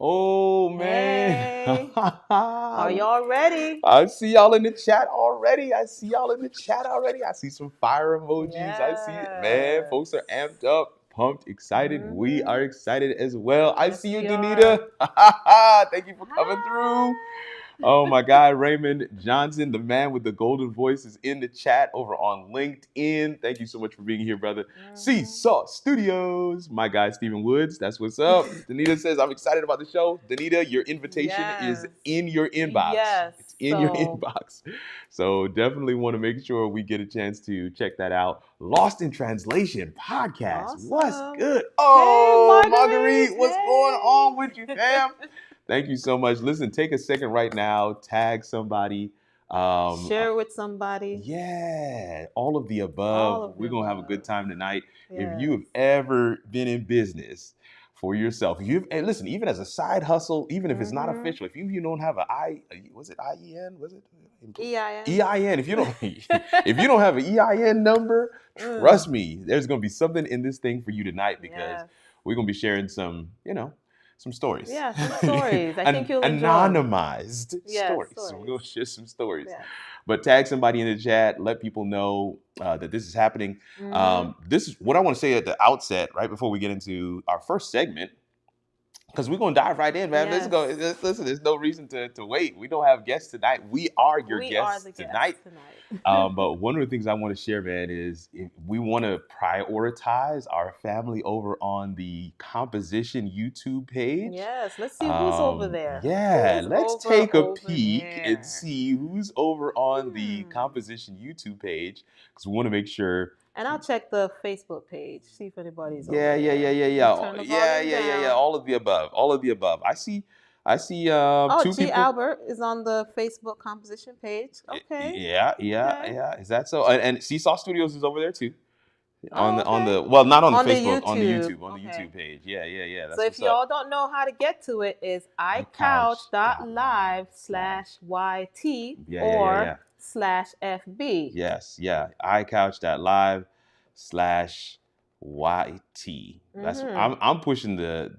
Oh man. Hey, are y'all ready? I see y'all in the chat already. I see some fire emojis. I see it. Man, Yes. folks are amped up, pumped, excited. We are excited as well. I Yes, see you, we Danita. Thank you for coming through. Oh my God, Raymond Johnson, the man with the golden voice, is in the chat over on LinkedIn. Thank you so much for being here, brother. Seesaw Studios, my guy Stephen Woods. That's what's up. Danita says, I'm excited about the show. Danita, your invitation is in your inbox. Yes. It's in your inbox. So definitely want to make sure we get a chance to check that out. Lost in Translation podcast. Awesome. What's good? Oh, Hey, Marguerite, what's hey. going on with you, fam? Thank you so much. Listen, take a second right now, tag somebody. Share with somebody. Yeah, all of the above. All of the We're going to have a above. good time tonight. Yes. If you have ever been in business for yourself, and listen, even as a side hustle, even if it's not official, if you don't have was it IEN? Was it EIN? EIN. If you don't have an EIN number, trust me, there's going to be something in this thing for you tonight, because we're going to be sharing some stories. Yeah, some stories. I think you'll enjoy. Anonymized stories. So we're going to share some stories. Yeah. But tag somebody in the chat. Let people know that this is happening. This is what I want to say at the outset, right before we get into our first segment, because we're going to dive right in, man. Let's go. Listen, there's no reason to wait. We don't have guests tonight. We are your guests tonight. But one of the things I want to share, man, is we want to prioritize our family over on the Composition YouTube page. Yes, let's see who's over there. Yeah, let's take a peek and see who's over on the Composition YouTube page, because we want to make sure. And I'll check the Facebook page, see if anybody's over Yeah. there. All of the above. I see two G. people. Albert is on the Facebook Composition page. Okay. Yeah. Is that so? And Seesaw Studios is over there too. On the not on the Facebook, on the YouTube page. Yeah. That's so if y'all don't know how to get to it, it's iCouch.live/YT or /FB. Yes, iCouch.live/YT. That's I'm pushing the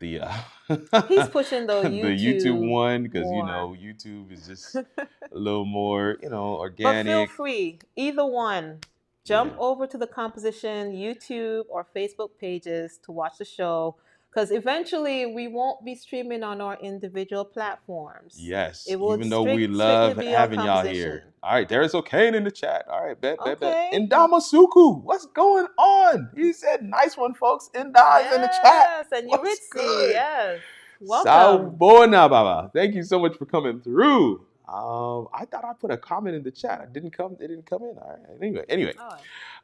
he's pushing the YouTube one, because YouTube is just a little more organic. But feel free, either one. Jump over to the Composition YouTube or Facebook pages to watch the show, because eventually we won't be streaming on our individual platforms. Yes, even though we love having y'all here. All right, there's O'Kane in the chat. All right, bet. Indamasuku, what's going on? He said, nice one, folks. Inda's in the chat. Yes, and Yuritsi, yes. Welcome. Sabona, Baba. Thank you so much for coming through. I thought I put a comment in the chat. It didn't come in. All right. Anyway.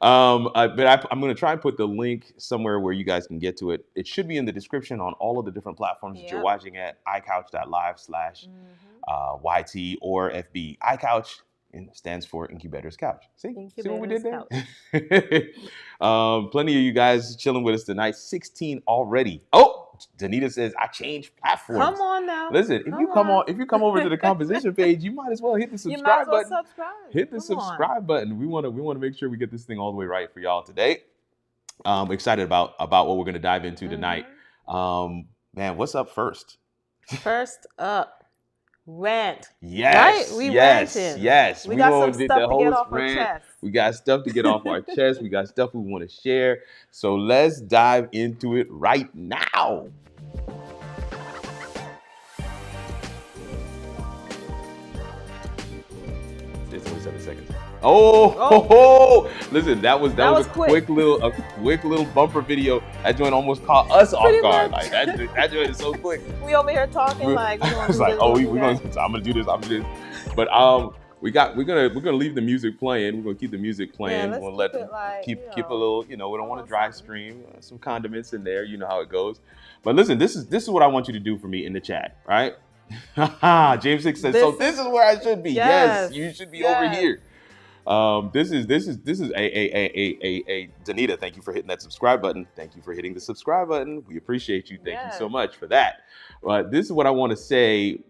But I'm going to try and put the link somewhere where you guys can get to it. It should be in the description on all of the different platforms that you're watching at, iCouch.live/YT or FB. iCouch stands for Incubators Couch. See what we did there? Plenty of you guys chilling with us tonight. 16 already. Oh, Danita says, I changed platforms. Come on now. Listen, if you come over to the Composition page, you might as well hit the subscribe button. Hit the subscribe button. We want to make sure we get this thing all the way right for y'all today. Excited about what we're going to dive into tonight. Man, what's up first? First up, Rant. Yes. Right? Ranting. Yes. We got some stuff to get off our chest. We got stuff to get off our chest. We got stuff we want to share. So let's dive into it right now. It's 27 seconds. Oh. Listen, that was a quick little bumper video. That joint almost caught us off guard. Like that joint is so quick. We over here talking like I was like, I'm gonna do this. But we're gonna leave the music playing. We're gonna keep the music playing. let's We're gonna keep it like, keep a little. We don't want to dry something. stream. Some condiments in there. You know how it goes. But listen, this is what I want you to do for me in the chat, right? James 6 says, so this is where I should be. Yes, you should be over here. This is a Danita. Thank you for hitting that subscribe button. Thank you for hitting the subscribe button. We appreciate you. Thank you so much for that. But this is what I want to say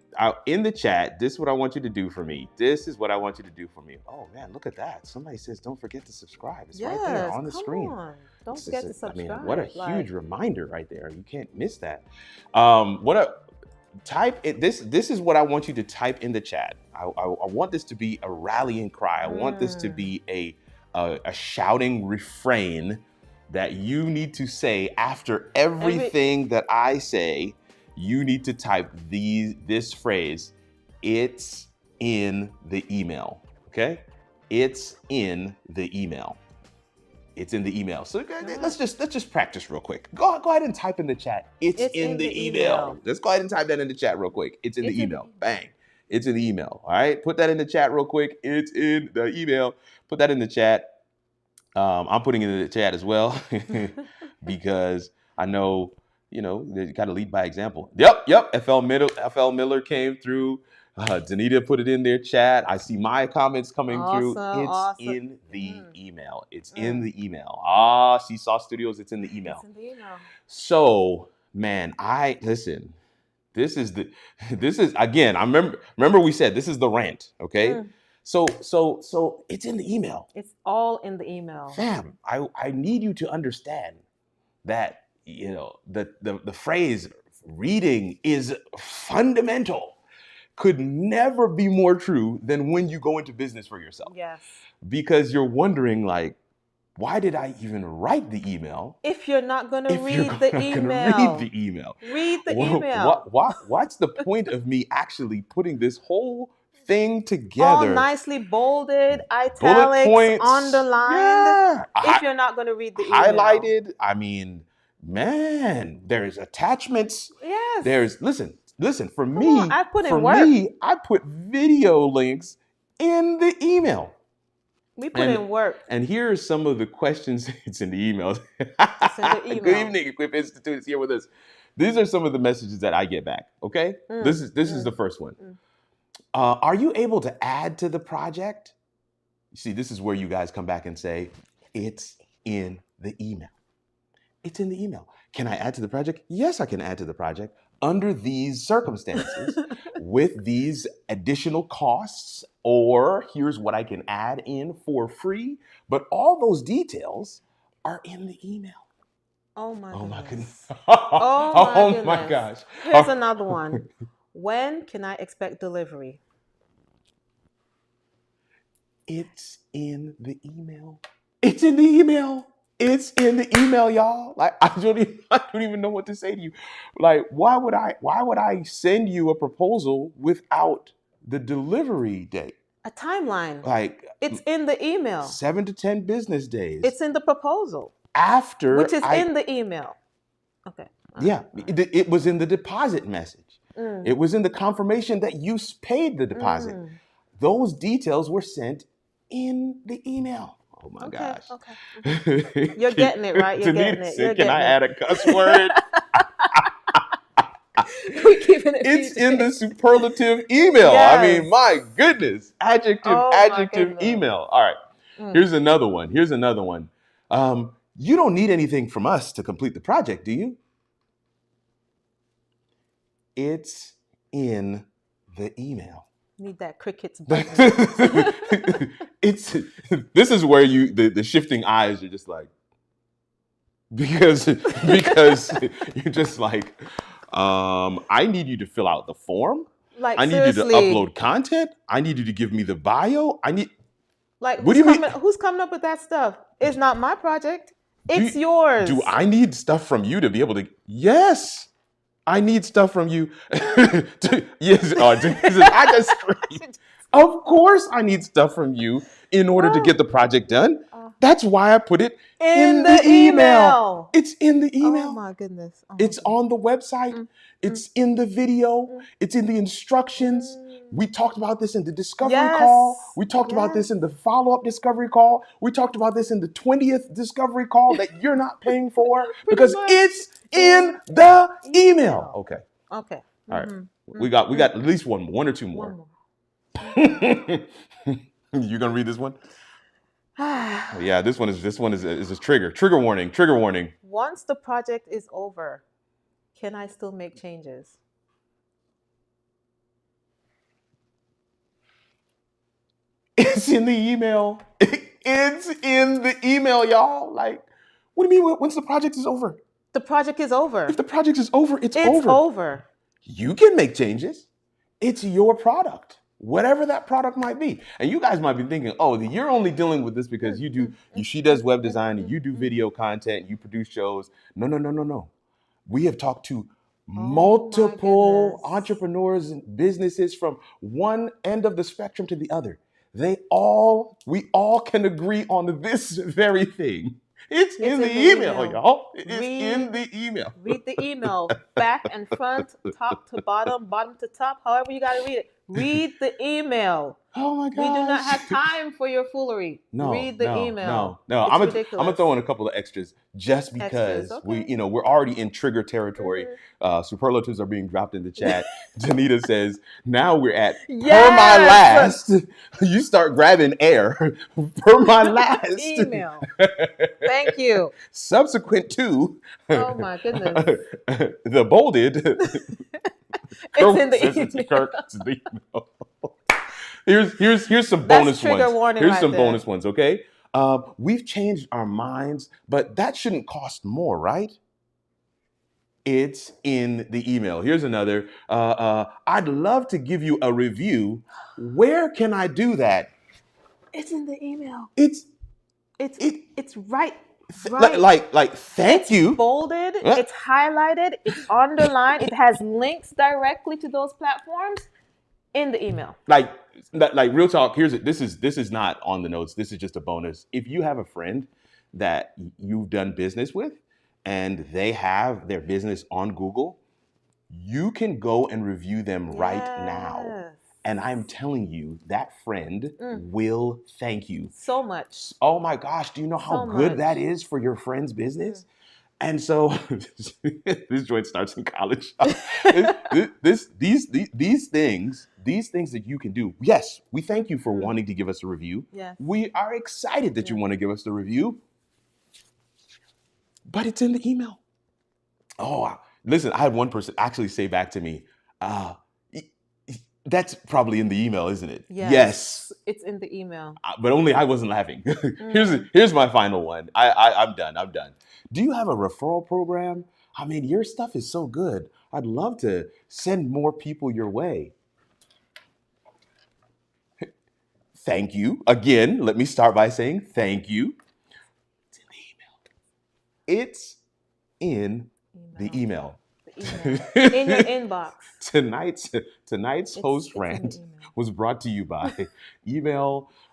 in the chat. This is what I want you to do for me. This is what I want you to do for me. Oh man, look at that. Somebody says, don't forget to subscribe. It's right there on the screen. Don't forget to subscribe. I mean, what a huge reminder right there. You can't miss that. Type it. This is what I want you to type in the chat. I want this to be a rallying cry. I want this to be a shouting refrain that you need to say after everything that I say. You need to type this phrase. It's in the email. Okay? It's in the email. It's in the email. So let's just practice real quick. Go ahead and type in the chat. It's in the email. Let's go ahead and type that in the chat real quick. It's in the email. Bang. It's in the email. All right. Put that in the chat real quick. It's in the email. Put that in the chat. I'm putting it in the chat as well because I know, you got to lead by example. Yep. FL Miller came through. Danita put it in their chat. I see my comments coming through. It's in the email. It's in the email. Seesaw Studios, it's in the email. It's in the email. So, man, listen. This is again, I remember we said this is the rant, okay? So it's in the email. It's all in the email. Fam, I need you to understand that, the phrase reading is fundamental. Could never be more true than when you go into business for yourself. Yes. Because you're wondering, like, why did I even write the email? If you're not going to read the email. Read the email. What's the point of me actually putting this whole thing together? All nicely bolded, italics, points, underlined. Yeah. If you're not going to read the email. Highlighted. I mean, man, there's attachments. Yes. Listen, for me, I put video links in the email. We put in work. And here are some of the questions. It's in the email. It's in the email. Good evening, Equip Institute is here with us. These are some of the messages that I get back. Okay, this is the first one. Are you able to add to the project? You see, this is where you guys come back and say, it's in the email. It's in the email. Can I add to the project? Yes, I can add to the project. Under these circumstances, with these additional costs, or here's what I can add in for free. But all those details are in the email. Oh my goodness. Oh my gosh. Here's another one. When can I expect delivery? It's in the email. It's in the email. It's in the email, y'all. Like, I don't even know what to say to you. Like, why would I send you a proposal without the delivery date? A timeline. Like, it's in the email. 7 to 10 business days. It's in the proposal. Which is in the email. Okay. Yeah, it was in the deposit message. It was in the confirmation that you paid the deposit. Those details were sent in the email. Oh my gosh. Okay. You're getting it, right? You're getting it. Can I add a cuss word? We're keeping it. It's in the superlative email. Yes. I mean, my goodness. Adjective email. All right. Here's another one. You don't need anything from us to complete the project, do you? It's in the email. Need that crickets button. This is where the shifting eyes are just like, because you're just like, I need you to fill out the form. Like, I need you to upload content. I need you to give me the bio. Who's coming up with that stuff? It's not my project. It's yours. Do I need stuff from you to be able to? Yes. I need stuff from you. Yes, I just screamed. Of course I need stuff from you in order to get the project done. That's why I put it in the email. It's in the email. Oh my goodness. It's on the website. It's in the video. It's in the instructions. We talked about this in the discovery call. We talked about this in the follow-up discovery call. We talked about this in the 20th discovery call that you're not paying for because it's in the email. Okay. All right. We got at least one or two more. You gonna read this one? Yeah, this one is a trigger. Trigger warning. Trigger warning. Once the project is over, can I still make changes? It's in the email. It's in the email, y'all. Like, what do you mean once the project is over? The project is over. If the project is over, it's over. It's over. You can make changes. It's your product, whatever that product might be. And you guys might be thinking, oh, you're only dealing with this because she does web design and you do video content, you produce shows. No. We have talked to multiple entrepreneurs and businesses from one end of the spectrum to the other. We all can agree on this very thing. It's in the email, y'all. It's in the email. Read the email, back and front, top to bottom, bottom to top, however you got to read it. Read the email. Oh my gosh. We do not have time for your foolery. Read the email. No. I'm gonna throw in a couple of extras just because we're already in trigger territory. Superlatives are being dropped in the chat. Janita says, now we're at per my last. You start grabbing air. Per my last email. Thank you. Subsequent to oh my goodness. The bolded. It's in the email. Kirk, it's in the email. Here's some bonus ones. Here's some bonus ones, okay? We've changed our minds, but that shouldn't cost more, right? It's in the email. Here's another. I'd love to give you a review. Where can I do that? It's in the email. It's right. Like thank you. It's bolded, it's highlighted, it's underlined, it has links directly to those platforms in the email. Like real talk, this is not on the notes. This is just a bonus. If you have a friend that you've done business with and they have their business on Google, you can go and review them right now. And I'm telling you, that friend will thank you so much. Oh my gosh, do you know how good that is for your friend's business? And so this joint starts in college. These things that you can do. Yes, we thank you for wanting to give us a review. Yes. We are excited that you want to give us the review. But it's in the email. Oh, listen, I had one person actually say back to me, that's probably in the email, isn't it? Yes. It's in the email. But only I wasn't laughing. Here's my final one. I'm done. Do you have a referral program? I mean, your stuff is so good. I'd love to send more people your way. Thank you. Again, let me start by saying thank you. It's in the email. In your inbox. Tonight's host rant was brought to you by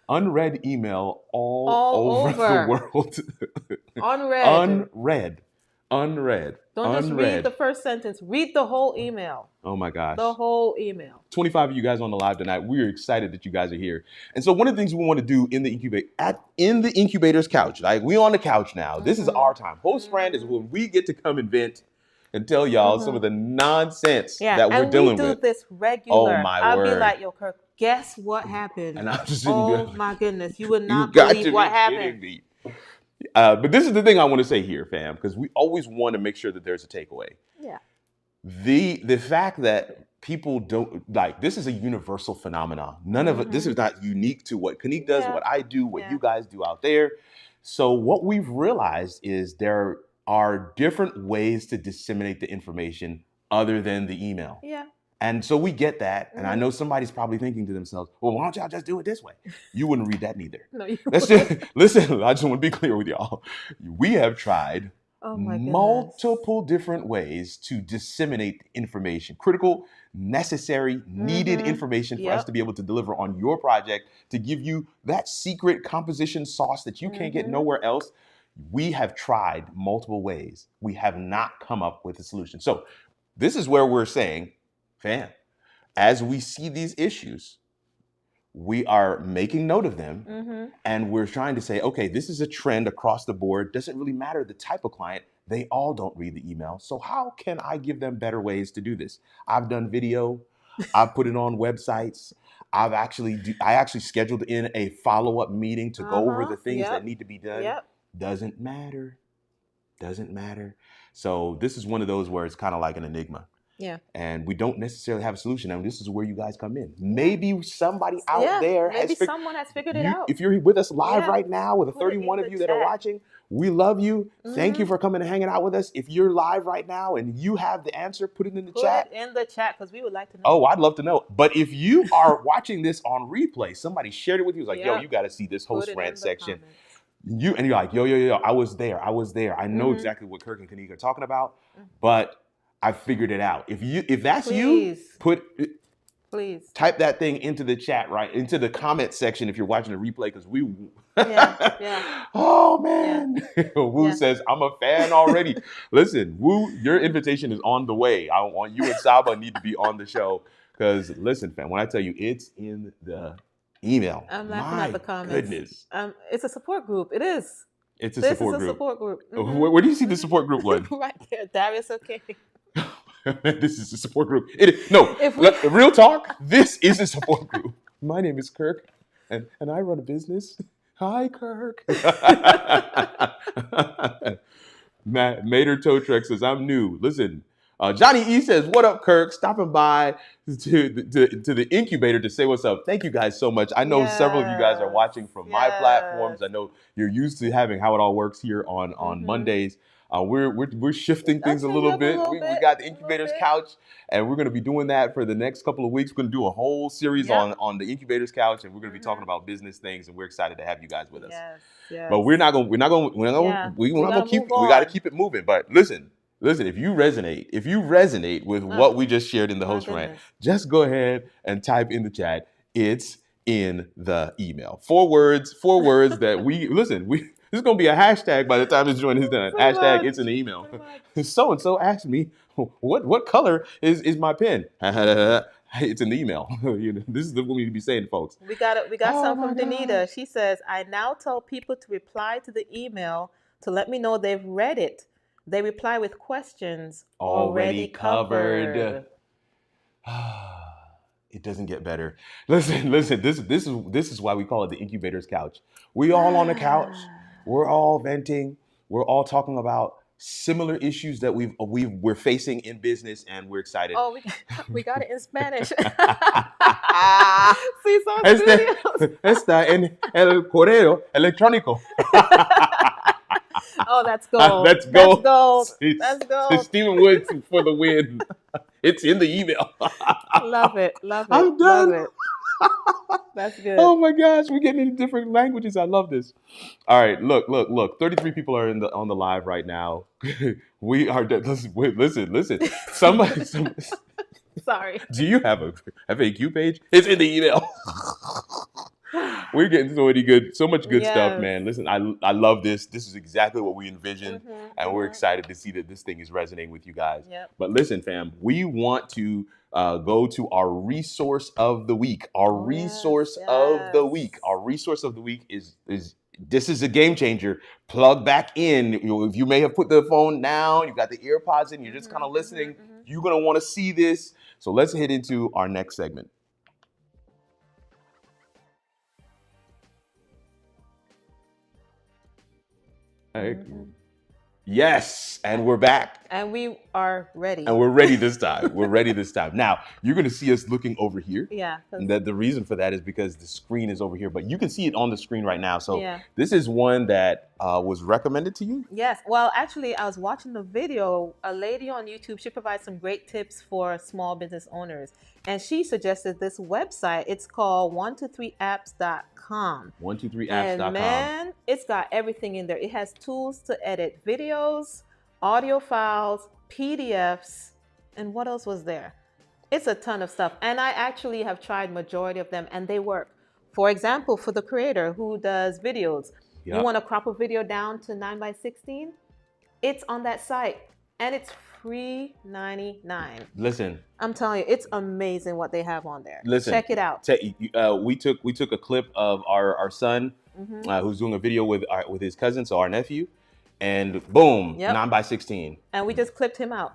unread email all over the world. Unread. Don't just read the first sentence. Read the whole email. Oh my gosh. The whole email. 25 of you guys on the live tonight. We're excited that you guys are here. And so one of the things we want to do in the Incubators Couch, like we on the couch now. This is our time. Host rant is when we get to come and vent and tell y'all some of the nonsense that we're dealing with. And we do this regular. Oh my word. I'll be like, yo, Kirk, guess what happened? And I'm just my goodness, you would not believe what happened. But this is the thing I want to say here, fam, because we always want to make sure that there's a takeaway. Yeah. The fact that people don't this is a universal phenomenon. None of it. This is not unique to what Kanique does, what I do, what you guys do out there. So what we've realized is there are different ways to disseminate the information other than the email. Yeah. And so we get that. And I know somebody's probably thinking to themselves, well, why don't y'all just do it this way? You wouldn't read that neither. No, you wouldn't. Listen, I just want to be clear with y'all. We have tried Oh my goodness. Multiple different ways to disseminate information, critical, necessary, needed information for us to be able to deliver on your project, to give you that secret composition sauce that you can't get nowhere else. We have tried multiple ways. We have not come up with a solution. So this is where we're saying, fam, as we see these issues, we are making note of them, and we're trying to say, okay, this is a trend across the board. Doesn't really matter the type of client. They all don't read the email. So how can I give them better ways to do this? I've done video. I've put it on websites. I actually scheduled in a follow-up meeting to go over the things that need to be done. Doesn't matter. Doesn't matter. So this is one of those where it's kind of like an enigma. Yeah. And we don't necessarily have a solution. And this is where you guys come in. Maybe somebody out there someone has figured it out. If you're with us live right now with the 31 of you that are watching, we love you. Thank you for coming and hanging out with us. If you're live right now and you have the answer, put it in the chat. Put it in the chat because we would like to know. Oh, I'd love to know. But if you are watching this on replay, somebody shared it with you. It's like, yo, you got to see this host rant section. You're like, yo, I was there. I know exactly what Kirk and Kanique are talking about, but I figured it out. If that's you, type that thing into the chat, right? Into the comment section if you're watching the replay, because we oh man. Woo says, I'm a fan already. Listen, Woo, your invitation is on the way. I want you and Saba need to be on the show. Because listen, fam, when I tell you it's in the email. I'm laughing at the comments. Goodness. It's a support group. It is. It's a support group. Support group. Where do you see the support group one? Right there. Darius, okay. This is a support group. Real talk, this is a support group. My name is Kirk, and I run a business. Hi, Kirk. Mater Tow Truck says, I'm new. Listen, Johnny E says, what up, Kirk? Stopping by to the incubator to say what's up. Thank you guys so much. I know several of you guys are watching from my platforms. I know you're used to having how it all works here on Mondays. We're shifting things a little bit. We got the Incubators Couch, and we're going to be doing that for the next couple of weeks. We're going to do a whole series on the Incubators Couch, and we're going to be talking about business things, and we're excited to have you guys with us. Yes. But we got to keep it moving. But listen, if you resonate with what we just shared in the host rant, just go ahead and type in the chat. It's in the email. 4 words that this is going to be a hashtag by the time this joint is done. Hashtag it's in the email. So-and-so asked me, what color is my pen? It's in the email. This is what we need to be saying, folks. We got something from Danita. She says, I now tell people to reply to the email to let me know they've read it. They reply with questions already covered. It doesn't get better. Listen. This is why we call it the Incubators Couch. We all on the couch. We're all venting. We're all talking about similar issues that we're facing in business, and we're excited. Oh, we got it in Spanish. Sí, son está en el correo electrónico. Oh, that's gold. That's gold. That's gold. Stephen Woods for the win. It's in the email. Love it. I'm done. Love it. That's good. Oh my gosh, we're getting into different languages. I love this. All right, look. 33 people are on the live right now. We are. Listen. Somebody. Sorry. Do you have a FAQ page? It's in the email. We're getting so much good stuff, man. Listen, I love this. This is exactly what we envisioned, and we're excited to see that this thing is resonating with you guys. Yep. But listen, fam, we want to go to our resource of the week. Our resource of the week is this is a game changer. Plug back in. If you may have put the phone down, you got the ear pods in, you're just kind of listening. You're gonna want to see this. So let's head into our next segment. Yes, and we're back. And we are ready. And we're ready this time. Now, you're going to see us looking over here. Yeah. And the reason for that is because the screen is over here, but you can see it on the screen right now. So this is one that was recommended to you? Yes. Well, actually, I was watching the video. A lady on YouTube, she provides some great tips for small business owners. And she suggested this website. It's called 123apps.com. 123apps.com. And man, it's got everything in there. It has tools to edit videos, audio files, PDFs, and what else was there? It's a ton of stuff. And I actually have tried majority of them and they work. For example, for the creator who does videos, you want to crop a video down to 9:16, it's on that site and it's free $99. Listen, I'm telling you, it's amazing what they have on there. Listen, check it out. We took a clip of our son who's doing a video with his cousin, so our nephew, and boom, 9:16. And we just clipped him out.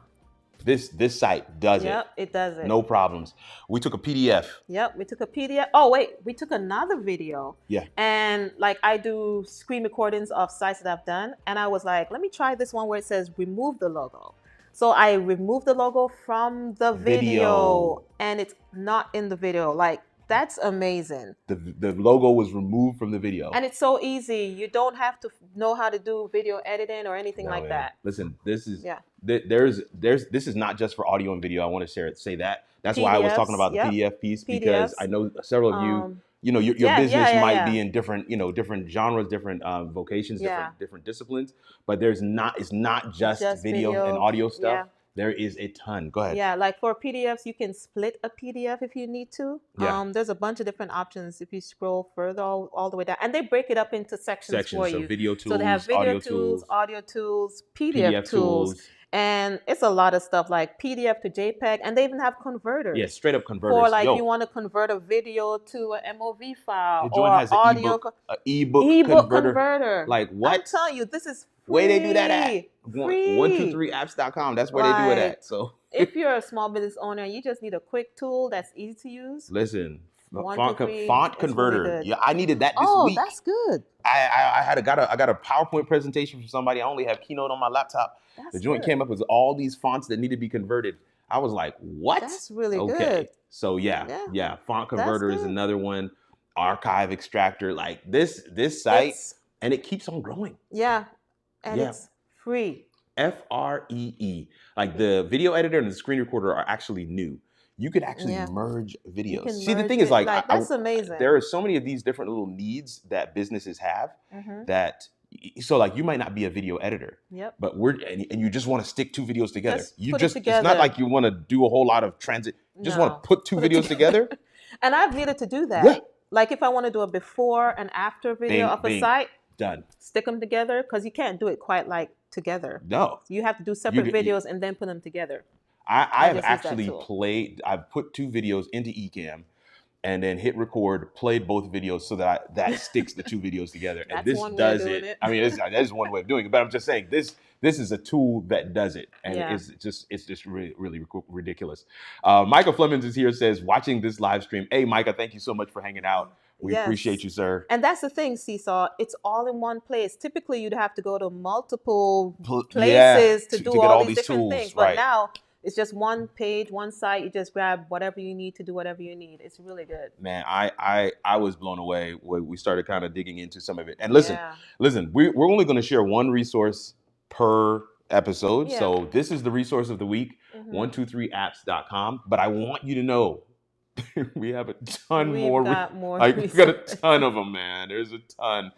This site does it. Yep, it does it. No problems. We took a PDF. Yep, we took a PDF. Oh wait, we took another video. Yeah. And like I do screen recordings of sites that I've done, and I was like, let me try this one where it says remove the logo. So I removed the logo from the video and it's not in the video. Like, that's amazing. The logo was removed from the video. And it's so easy. You don't have to know how to do video editing or anything like that. Listen, this is this is not just for audio and video. I want to say that. That's PDFs, why I was talking about the PDF piece, because I know several of you, your business might be in different, different genres, different vocations, different disciplines, but it's not just video and audio stuff. Yeah. There is a ton. Go ahead. Yeah, like for PDFs, you can split a PDF if you need to. Yeah. There's a bunch of different options if you scroll further all the way down. And they break it up into sections for you. So video tools, so they have video tools, audio tools, PDF tools. And it's a lot of stuff like PDF to JPEG. And they even have converters. Yeah, straight up converters. For like you want to convert a video to an MOV file or audio. An ebook converter. Like what? I'm telling you, this is free. Where they do that at? 123apps.com. That's where they do it at. So if you're a small business owner, you just need a quick tool that's easy to use. Listen, font converter. Really, yeah, I needed that this week. Oh, that's good. I got a PowerPoint presentation from somebody. I only have Keynote on my laptop. The joint came up with all these fonts that need to be converted. I was like, what? That's really good. So yeah. Font converter is another one. Archive extractor, like this site, and it keeps on growing. Yeah. And it's free. FREE. Like the video editor and the screen recorder are actually new. You could actually merge videos. See, the thing is like that's amazing. There are so many of these different little needs that businesses have that, so like you might not be a video editor, but and you just want to stick two videos together. It's not like you want to do a whole lot of transit. You just want to put two videos together. And I've needed to do that. Yeah. Like if I want to do a before and after video of a site, done. Stick them together, because you can't do it quite like together. No. You have to do separate videos and then put them together. I have actually I've put two videos into Ecamm and then hit record, played both videos so that sticks the two videos together. And this does it. I mean, that is one way of doing it, but I'm just saying this is a tool that does it. And it's just really, really ridiculous. Micah Flemings is here, says, watching this live stream. Hey, Micah, thank you so much for hanging out. We appreciate you, sir. And that's the thing, Seesaw. It's all in one place. Typically, you'd have to go to multiple places to do all these different tools, things. But now it's just one page, one site. You just grab whatever you need to do whatever you need. It's really good. Man, I was blown away when we started kind of digging into some of it. And listen, we're only going to share one resource per episode. Yeah. So this is the resource of the week, 123apps.com. But I want you to know, we have a ton more. We've got a ton of them, man. There's a ton.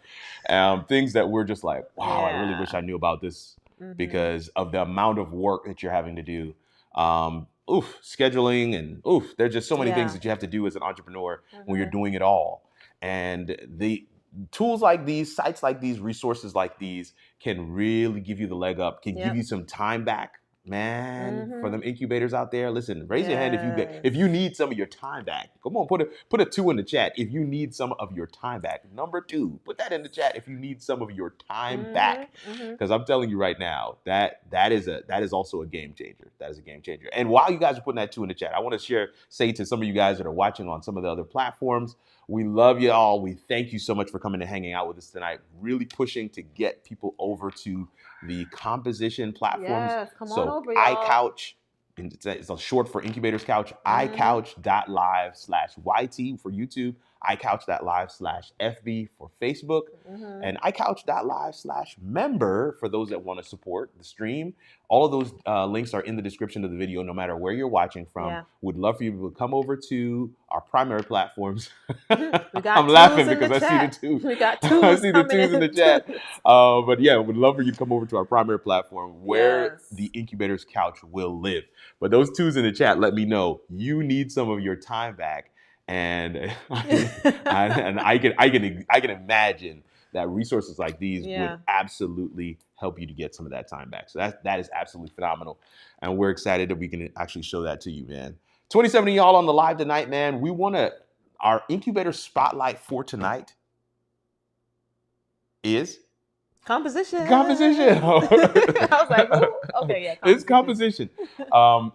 Things that we're just like, wow, I really wish I knew about this because of the amount of work that you're having to do. Scheduling and there's just so many things that you have to do as an entrepreneur when you're doing it all. And the tools like these, sites like these, resources like these can really give you the leg up, can give you some time back. Man, for them incubators out there, listen, raise your hand if you need some of your time back. Come on, put a 2 in the chat if you need some of your time back. Number 2, put that in the chat if you need some of your time back. Because I'm telling you right now, that is also a game changer. That is a game changer. And while you guys are putting that 2 in the chat, I want to say to some of you guys that are watching on some of the other platforms, we love you all. We thank you so much for coming and hanging out with us tonight. Really pushing to get people over to the composition platforms. Yes, come on over, y'all. iCouch, it's a short for Incubators Couch, iCouch.live/YT for YouTube, iCouch.live/FB for Facebook, and iCouch.live/member for those that want to support the stream. All of those links are in the description of the video, no matter where you're watching from. Yeah. Would love for you to come over to our primary platforms. I'm laughing because I see the twos. We got twos. I see the twos in the chat. But yeah, would love for you to come over to our primary platform where the Incubators Couch will live. But those twos in the chat let me know you need some of your time back, and I can imagine that resources like these would absolutely help you to get some of that time back. So that is absolutely phenomenal, and we're excited that we can actually show that to you, man. 27 of y'all on the live tonight, man. We want to. Our Incubator Spotlight for tonight is composition. I was like, ooh. Okay, yeah. It's composition.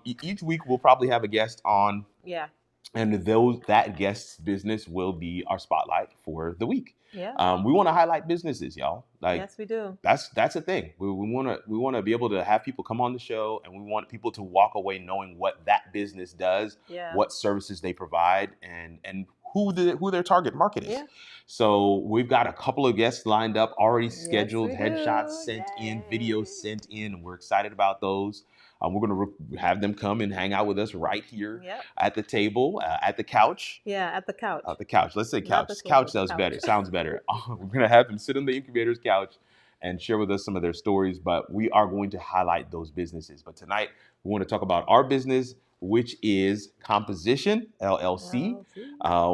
Each week we'll probably have a guest on. Yeah. And that guest's business will be our spotlight for the week. Yeah. We want to highlight businesses, y'all. Like, yes, we do. That's the thing. We want to be able to have people come on the show, and we want people to walk away knowing what that business does, what services they provide, and who their target market is. Yeah. So we've got a couple of guests lined up, already scheduled, headshots sent in, videos sent in, and we're excited about those. We're going to have them come and hang out with us right here at the table, at the couch. Yeah, at the couch. At the couch. Let's say couch. Couch sounds better. Sounds better. We're going to have them sit on the Incubator's couch and share with us some of their stories, but we are going to highlight those businesses. But tonight, we want to talk about our business, which is Composition, LLC.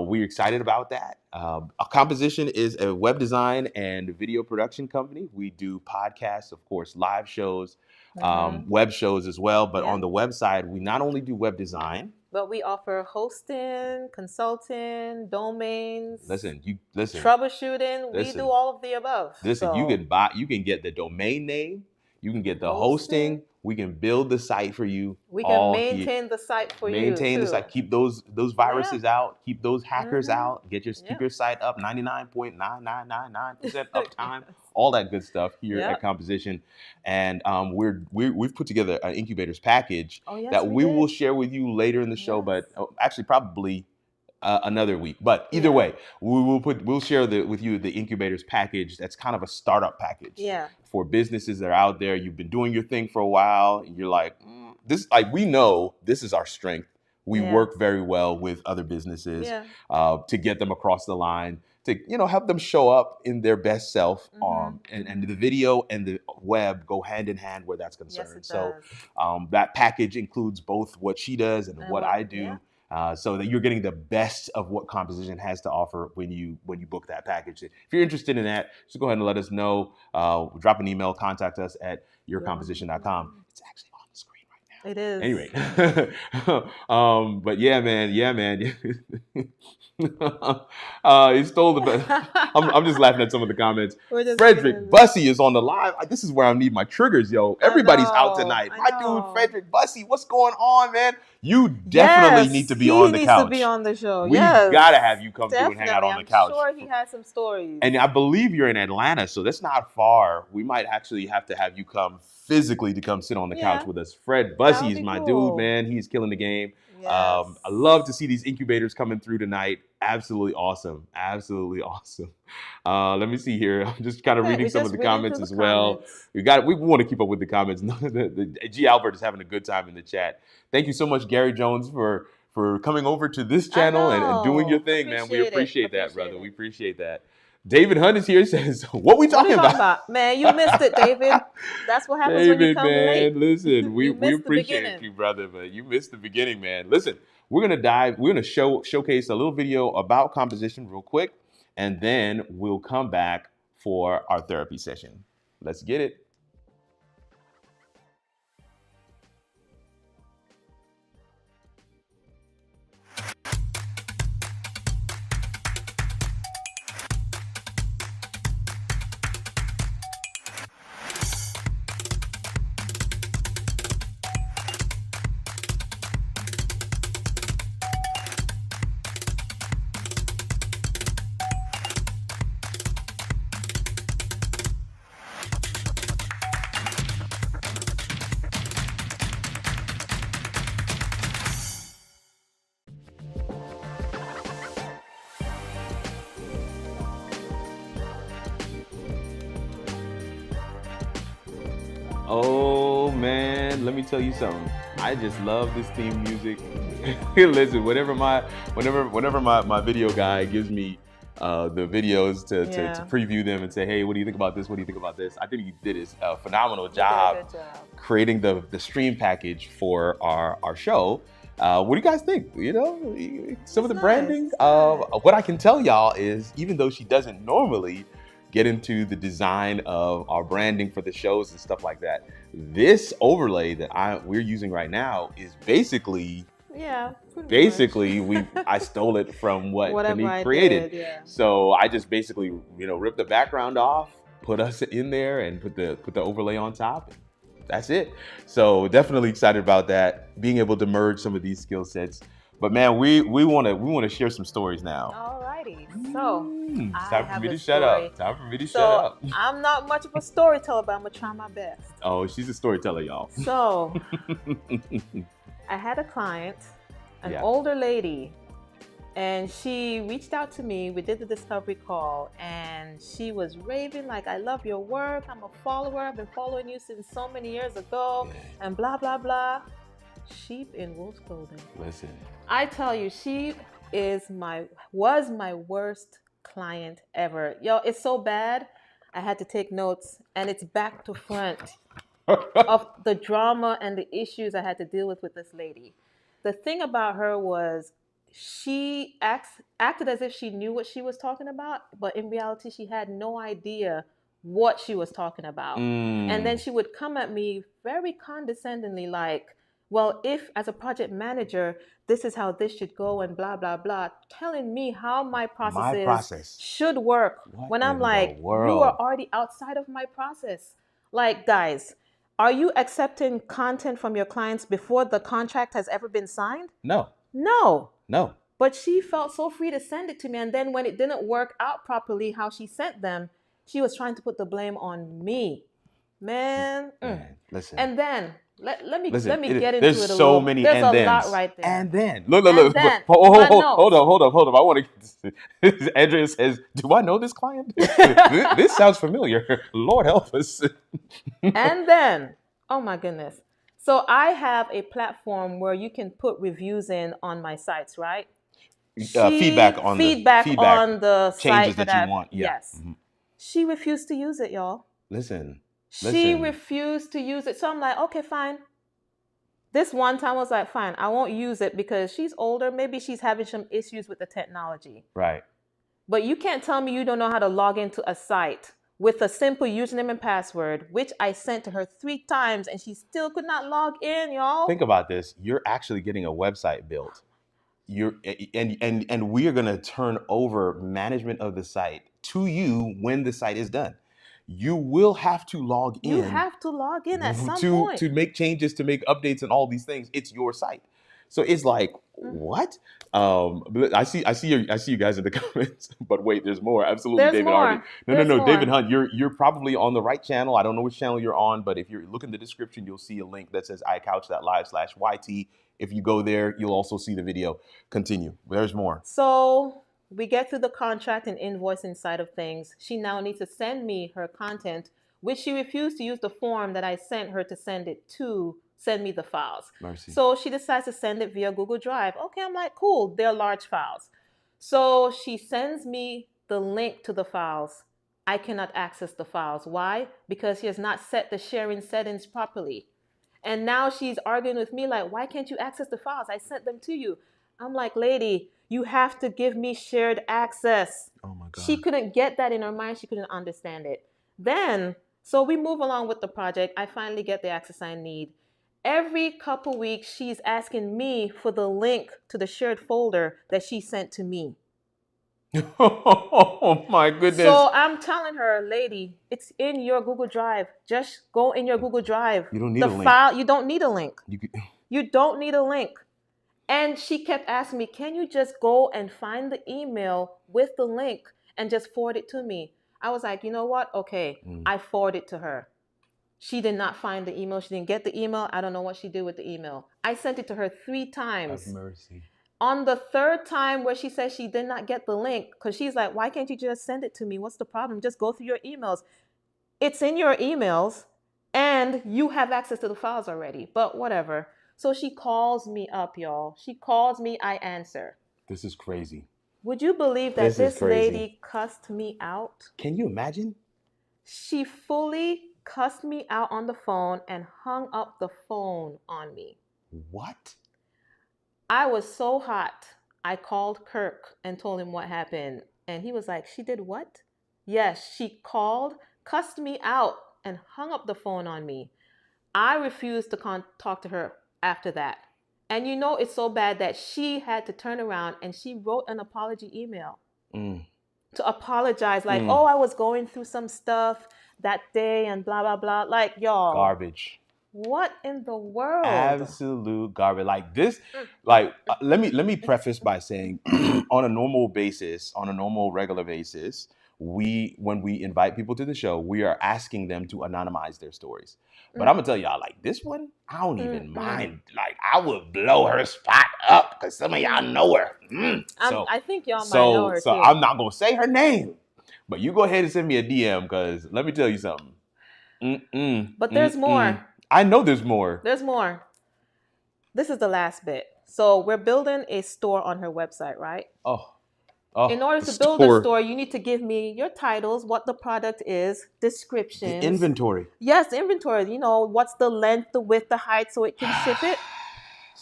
We're excited about that. Composition is a web design and video production company. We do podcasts, of course, live shows, web shows as well. But on the website, we not only do web design, but we offer hosting, consulting, domains. Listen. Troubleshooting. We do all of the above. Listen, so you can get the domain name, you can get the hosting. We can build the site for you. We can maintain the site for you. Maintain the site. Keep those viruses out. Keep those hackers out. Get your site up 99.9999% uptime. All that good stuff here at Composition. And we've put together an Incubators package that we will share with you later in the show, but actually probably another week. But either way, we'll share with you the Incubators package. That's kind of a startup package. Yeah. For businesses that are out there. You've been doing your thing for a while, and you're like, we know this is our strength. We work very well with other businesses to get them across the line, to help them show up in their best self. And the video and the web go hand in hand where that's concerned. So that package includes both what she does and what I do. Yeah. So that you're getting the best of what Composition has to offer when you book that package. If you're interested in that, just go ahead and let us know. Drop an email, contact us at yourcomposition.com. It's actually on the screen right now. It is. Anyway, but yeah, man. He stole the best. I'm just laughing at some of the comments. Frederick Bussey is on the live. This is where I need my triggers, yo. Everybody's out tonight. My dude, Frederick Bussey, what's going on, man? You definitely need to be on the couch. He needs to be on the show. We gotta have you come through and hang out on the couch. I'm sure he has some stories. And I believe you're in Atlanta, so that's not far. We might actually have to have you come physically to come sit on the couch with us. Fred Bussey is my dude, man. He's killing the game. Yes. I love to see these incubators coming through tonight. Absolutely awesome. Absolutely awesome. Let me see here. I'm just kind of reading some of the comments as well. We want to keep up with the comments. G. Albert is having a good time in the chat. Thank you so much, Gary Jones, for coming over to this channel and doing your thing, man. We appreciate that, brother. We appreciate that. David Hunt is here. Says, "What we talking about?" Man, you missed it, David. That's what happens when you come late. Listen, we appreciate you, brother, but you missed the beginning, man. Listen, we're gonna showcase a little video about Composition real quick, and then we'll come back for our therapy session. Let's get it. Oh man, let me tell you something. I just love this theme music. Listen, whenever my video guy gives me the videos to preview them and say, hey, what do you think about this? What do you think about this? I think he did a phenomenal job creating the stream package for our show. What do you guys think? You know, some of the branding. What I can tell y'all is, even though she doesn't normally get into the design of our branding for the shows and stuff like that, this overlay that we're using right now is basically I stole it from what Kanique created. So I just basically, you know, ripped the background off, put us in there, and put the overlay on top. That's it. So definitely excited about that, being able to merge some of these skill sets. But man, we want to share some stories now. Alrighty, so it's time for me to shut up. Time for me to shut up. I'm not much of a storyteller, but I'm gonna try my best. Oh, she's a storyteller, y'all. So I had a client, an older lady, and she reached out to me. We did the discovery call, and she was raving like, I love your work. I'm a follower. I've been following you since so many years ago, and blah, blah, blah. Sheep in wolf's clothing. Listen. I tell you, she was my worst client ever. Yo, it's so bad. I had to take notes, and it's back to front of the drama and the issues I had to deal with this lady. The thing about her was she acted as if she knew what she was talking about, but in reality, she had no idea what she was talking about. And then she would come at me very condescendingly like, well, if as a project manager, this is how this should go and blah, blah, blah, telling me how my process should work. When I'm like, you are already outside of my process. Like, guys, are you accepting content from your clients before the contract has ever been signed? No. But she felt so free to send it to me. And then when it didn't work out properly how she sent them, she was trying to put the blame on me. Man. Listen. And then let me get into it a little. There's so many there's and a lot right there. And then look. Hold up. I want to. Andrea says, "Do I know this client? This sounds familiar. Lord help us." And then, oh my goodness. So I have a platform where you can put reviews in on my sites, right? Feedback on the changes site that you want. Yeah. Yes. Mm-hmm. She refused to use it, y'all. Listen. She refused to use it. So I'm like, okay, fine. This one time I was like, fine, I won't use it because she's older. Maybe she's having some issues with the technology. Right. But you can't tell me you don't know how to log into a site with a simple username and password, which I sent to her 3 times and she still could not log in, y'all. Think about this. You're actually getting a website built. And we are going to turn over management of the site to you when the site is done. You will have to log in. You have to log in at some point to make changes, to make updates, and all these things. It's your site, so it's like what? I see you guys in the comments. But wait, there's more. Absolutely, there's David more. Harvey. No, David Hunt. You're probably on the right channel. I don't know which channel you're on, but if you look in the description, you'll see a link that says iCouch.live/YT. If you go there, you'll also see the video. Continue. There's more. So we get through the contract and invoicing side of things. She now needs to send me her content, which she refused to use the form that I sent her to send me the files. Mercy. So she decides to send it via Google Drive. Okay, I'm like, cool, they're large files. So she sends me the link to the files. I cannot access the files. Why? Because she has not set the sharing settings properly. And now she's arguing with me like, why can't you access the files? I sent them to you. I'm like, lady, you have to give me shared access. Oh my God. She couldn't get that in her mind. She couldn't understand it. Then, so we move along with the project. I finally get the access I need. Every couple weeks, she's asking me for the link to the shared folder that she sent to me. Oh my goodness. So I'm telling her, lady, it's in your Google Drive. Just go in your Google Drive. You don't need a link. You don't need a link. You don't need a link. And she kept asking me, can you just go and find the email with the link and just forward it to me? I was like, you know what? Okay. I forwarded it to her. She did not find the email. She didn't get the email. I don't know what she did with the email. I sent it to her 3 times. Have mercy. On the 3rd time where she says she did not get the link, because she's like, why can't you just send it to me? What's the problem? Just go through your emails. It's in your emails. And you have access to the files already, but whatever. So she calls me up, y'all. She calls me, I answer. This is crazy. Would you believe that this lady cussed me out? Can you imagine? She fully cussed me out on the phone and hung up the phone on me. What? I was so hot. I called Kirk and told him what happened. And he was like, she did what? Yes, she called, cussed me out, and hung up the phone on me. I refused to talk to her after that. And you know, it's so bad that she had to turn around and she wrote an apology email to apologize. Like, oh, I was going through some stuff that day and blah, blah, blah. Like, y'all. Garbage. What in the world? Absolute garbage. Like this, like, let me preface by saying on a normal basis, on a normal regular basis, when we invite people to the show, we are asking them to anonymize their stories. But I'm gonna tell y'all, like this one, I don't even mind. Like I would blow her spot up because some of y'all know her. I think y'all might know her so too. I'm not gonna say her name, but you go ahead and send me a DM because let me tell you something. But there's more. I know there's more. There's more. This is the last bit. So we're building a store on her website, right? In order to build a store, you need to give me your titles, what the product is, descriptions. The inventory. Yes, inventory. You know, what's the length, the width, the height, so it can ship it.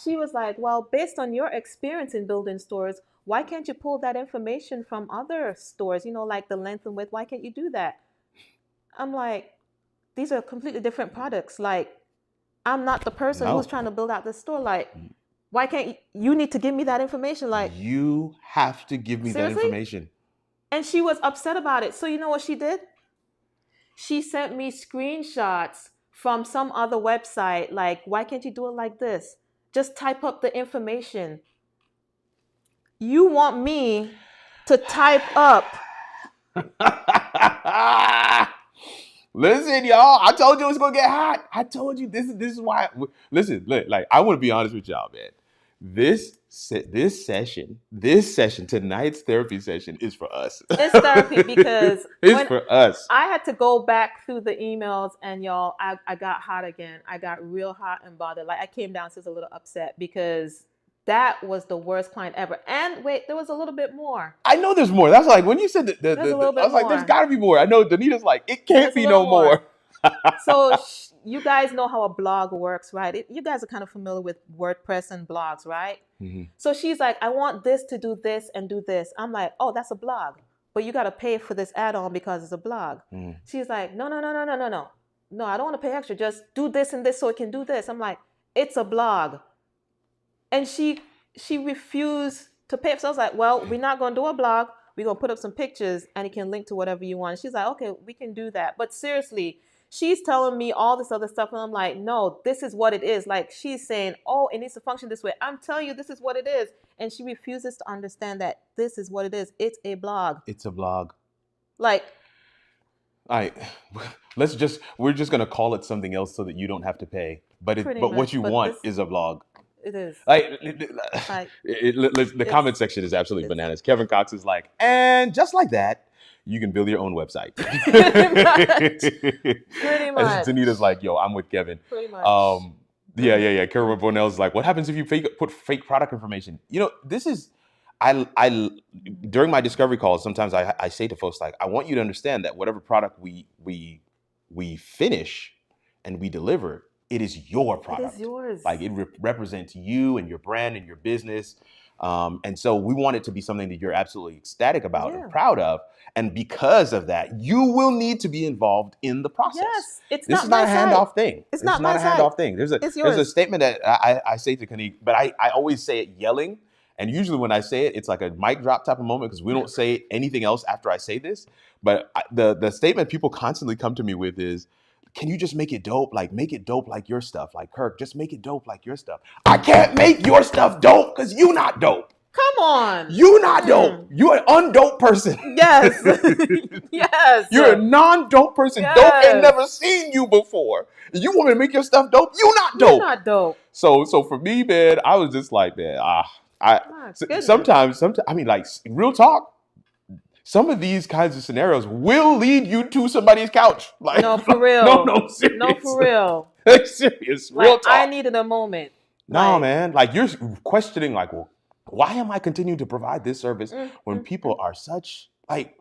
She was like, well, based on your experience in building stores, why can't you pull that information from other stores? You know, like the length and width. Why can't you do that? I'm like, these are completely different products. Like, I'm not the person who's trying to build out this store. Like, why can't you need to give me that information? Like, you have to give me that information. And she was upset about it. So you know what she did? She sent me screenshots from some other website. Like, why can't you do it like this? Just type up the information. You want me to type up? Listen, y'all. I told you it was gonna get hot. I told you this is why. Listen, like I want to be honest with y'all, man. This session, tonight's therapy session is for us. It's therapy because it's for us. I had to go back through the emails and y'all, I got hot again. I got real hot and bothered. Like I came downstairs a little upset because that was the worst client ever. And wait, there was a little bit more. I know there's more. That's like when you said I was like, there's got to be more. I know Danita's like, it can't be no more. So you guys know how a blog works, right? You guys are kind of familiar with WordPress and blogs, right? Mm-hmm. So she's like, I want this to do this and do this. I'm like, oh, that's a blog. But you got to pay for this add-on because it's a blog. Mm. She's like, no. No, I don't want to pay extra. Just do this and this so it can do this. I'm like, it's a blog. And she refused to pay. So I was like, well, we're not going to do a blog. We're going to put up some pictures and it can link to whatever you want. She's like, okay, we can do that. But seriously, she's telling me all this other stuff. And I'm like, no, this is what it is. Like she's saying, oh, it needs to function this way. I'm telling you, this is what it is. And she refuses to understand that this is what it is. It's a blog. It's a blog. Like. All right, we're just going to call it something else so that you don't have to pay. But what you want is a blog. It is. The comment section is absolutely bananas. Kevin Cox is like, and just like that, you can build your own website. Pretty much. Danita's like, yo, I'm with Kevin. Pretty much. Yeah. Karen Bonell's like, what happens if you put fake product information? You know, this is, I during my discovery calls, sometimes I say to folks like, I want you to understand that whatever product we finish and we deliver, it is your product. It is yours. Like it represents you and your brand and your business. And so we want it to be something that you're absolutely ecstatic about and proud of. And because of that, you will need to be involved in the process. Yes, this is not a handoff thing. It's not a handoff thing. There's a statement that I say to Kanique, but I always say it yelling. And usually when I say it, it's like a mic drop type of moment because we don't say anything else after I say this. But the statement people constantly come to me with is, can you just make it dope? Like, make it dope like your stuff. Like, Kirk, just make it dope like your stuff. I can't make your stuff dope because you not dope. Come on. You not dope. You're an undope person. Yes. Yes. You're a non-dope person. Yes. Dope ain't never seen you before. You want me to make your stuff dope? You not dope. You're not dope. So for me, man, I was just like, man, sometimes, I mean, like, real talk. some of these kinds of scenarios will lead you to somebody's couch. Like, no, for real. No, serious. No, for real. Serious. Real talk. I needed a moment. No, man. Like, you're questioning, like, well, why am I continuing to provide this service when people are such, like,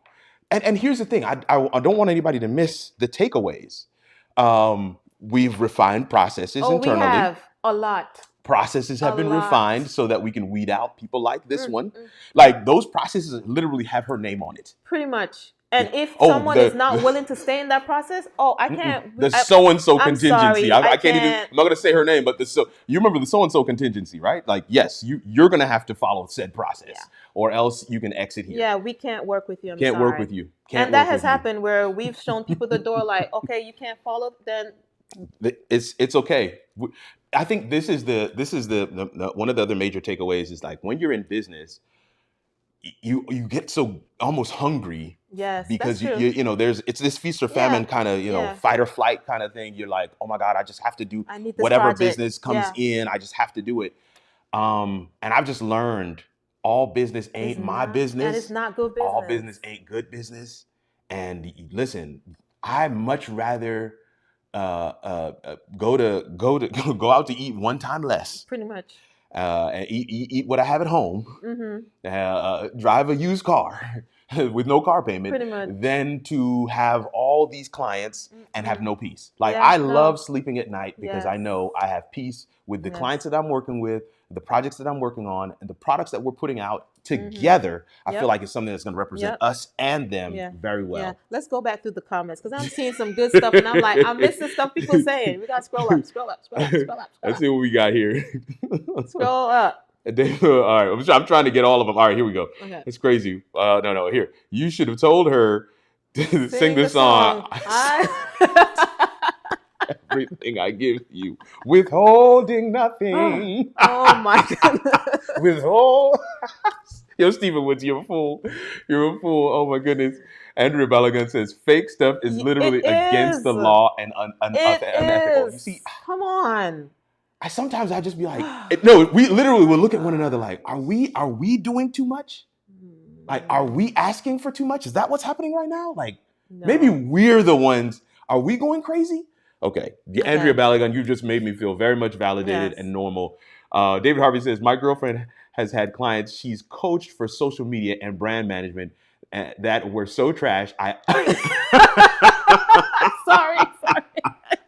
and here's the thing. I don't want anybody to miss the takeaways. We've refined processes internally. We have a lot. Processes have been refined so that we can weed out people like this one. Like, those processes literally have her name on it. Pretty much. And if someone is not willing to stay in that process, I can't. The so-and-so contingency. Sorry, I can't even, I'm not going to say her name, but you remember the so-and-so contingency, right? Like, yes, you're going to have to follow said process or else you can exit here. Yeah, we can't work with you. Can't work with you. And that has happened where we've shown people the door like, okay, you can't follow, then. It's okay. I think this is the one of the other major takeaways is, like, when you're in business, you get so almost hungry. Yes, because that's true. It's this feast or famine kind of fight or flight kind of thing. You're like, oh my God, I just have to do whatever business comes in. I just have to do it. And I've just learned all business ain't my business. And it's not good business. All business ain't good business. And listen, I much rather go out to eat one time less. Pretty much. And eat what I have at home. Drive a used car with no car payment. Pretty much. Than to have all these clients and have no peace. Like, I love sleeping at night because I know I have peace with the clients that I'm working with, the projects that I'm working on, and the products that we're putting out together. I feel like it's something that's going to represent us and them very well. Yeah. Let's go back through the comments because I'm seeing some good stuff and I'm like, I'm missing stuff people saying. We got to scroll up. Let's see what we got here. Scroll up. All right, I'm trying to get all of them. All right, here we go. Okay. It's crazy. No, here. You should have told her to sing this song. Everything I give you, withholding nothing. Oh my goodness. Yo, Stephen Woods, you're a fool. You're a fool. Oh my goodness. Andrea Balagan says fake stuff is literally against the law and unethical. You see, come on. Sometimes I just be like, no, we literally will look at one another like, are we doing too much? Like, are we asking for too much? Is that what's happening right now? Like, maybe we're the ones. Are we going crazy? Okay. Andrea Balagan, you just made me feel very much validated and normal. David Harvey says, my girlfriend has had clients she's coached for social media and brand management that were so trash. Sorry.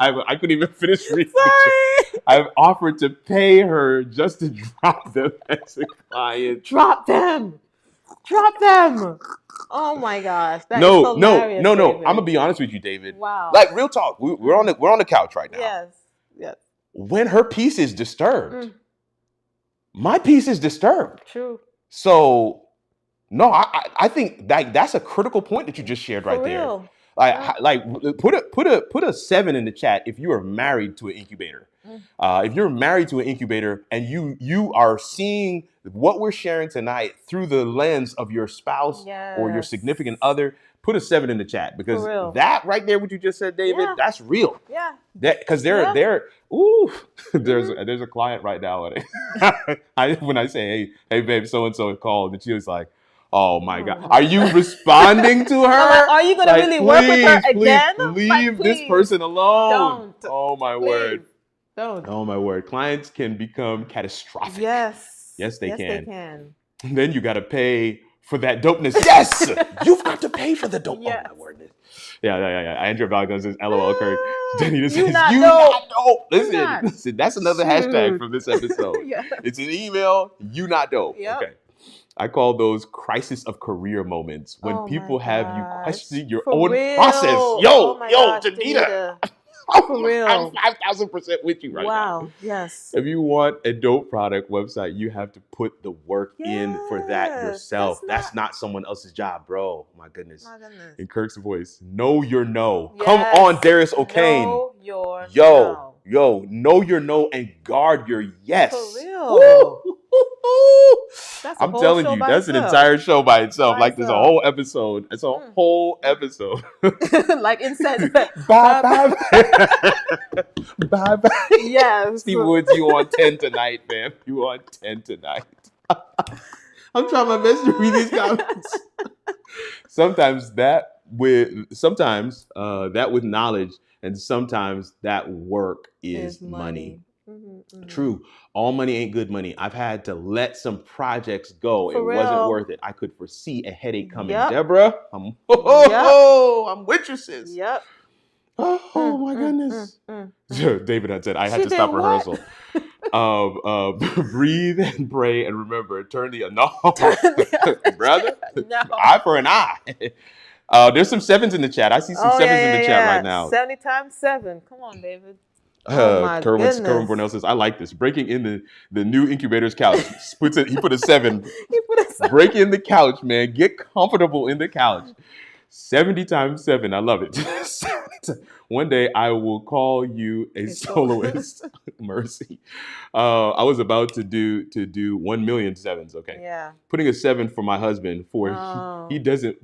I couldn't even finish reading. Sorry. I've offered to pay her just to drop them as a client. Drop them. Oh my gosh. No. I'm gonna be honest with you, David. Wow. Like, real talk. We're on the couch right now. Yes. When her peace is disturbed, my peace is disturbed. True. So, no, I think that's a critical point that you just shared right there. Like put a 7 in the chat if you are married to an incubator. If you're married to an incubator and you are seeing what we're sharing tonight through the lens of your spouse or your significant other, put a 7 in the chat because that right there, what you just said, David, that's real. Yeah. Because there's a client right now. When I say, hey babe, so and so called, and she was like, oh my God. Are you responding to her? Are you going to really work with her again? Leave this person alone. Don't. Oh my word. Don't. Oh my word. Clients can become catastrophic. Yes. Yes, they can. They can. And then you got to pay for that dopeness. Yes! You've got to pay for the dope. Yes. Oh my word. Yeah. Andrea Balagan says, LOL, Kirk. Denny says, you not dope. Listen, that's another hashtag from this episode. It's an email, you not dope. Yep. Okay. I call those crisis of career moments when people have you questioning your own process. Yo, Janita. For real. I'm 5,000% with you right now. Wow. Yes. If you want a dope product website, you have to put the work in for that yourself. That's not someone else's job, bro. My goodness. In Kirk's voice, know your no. Yes. Come on, Darius O'Kane. Know your no. Yo, know your no and guard your yes. For real. I'm telling you, that's an entire show by itself. Like, there's a whole episode. It's a whole episode. Like incense. Bye. Yes. Steve Woods, you on 10 tonight, man. You on 10 tonight. I'm trying my best to read these comments. Sometimes that with knowledge, and sometimes that work is money. True. All money ain't good money. I've had to let some projects go. It wasn't worth it. I could foresee a headache coming. Deborah, I'm with you, sis. Yep. Oh my goodness. David had said I had to stop rehearsal. Breathe and pray and remember. Turn the brother. No. Eye for an eye. There's some sevens in the chat. I see some sevens in the chat right now. 70 times 7. Come on, David. Kerwin Bornell says, I like this. Breaking in the new Incubators Couch. He put a 7. Break in the couch, man. Get comfortable in the couch. 70 times 7. I love it. One day I will call you a soloist. Mercy. I was about to do 1 million sevens. Okay. Yeah. Putting a 7 for my husband for he doesn't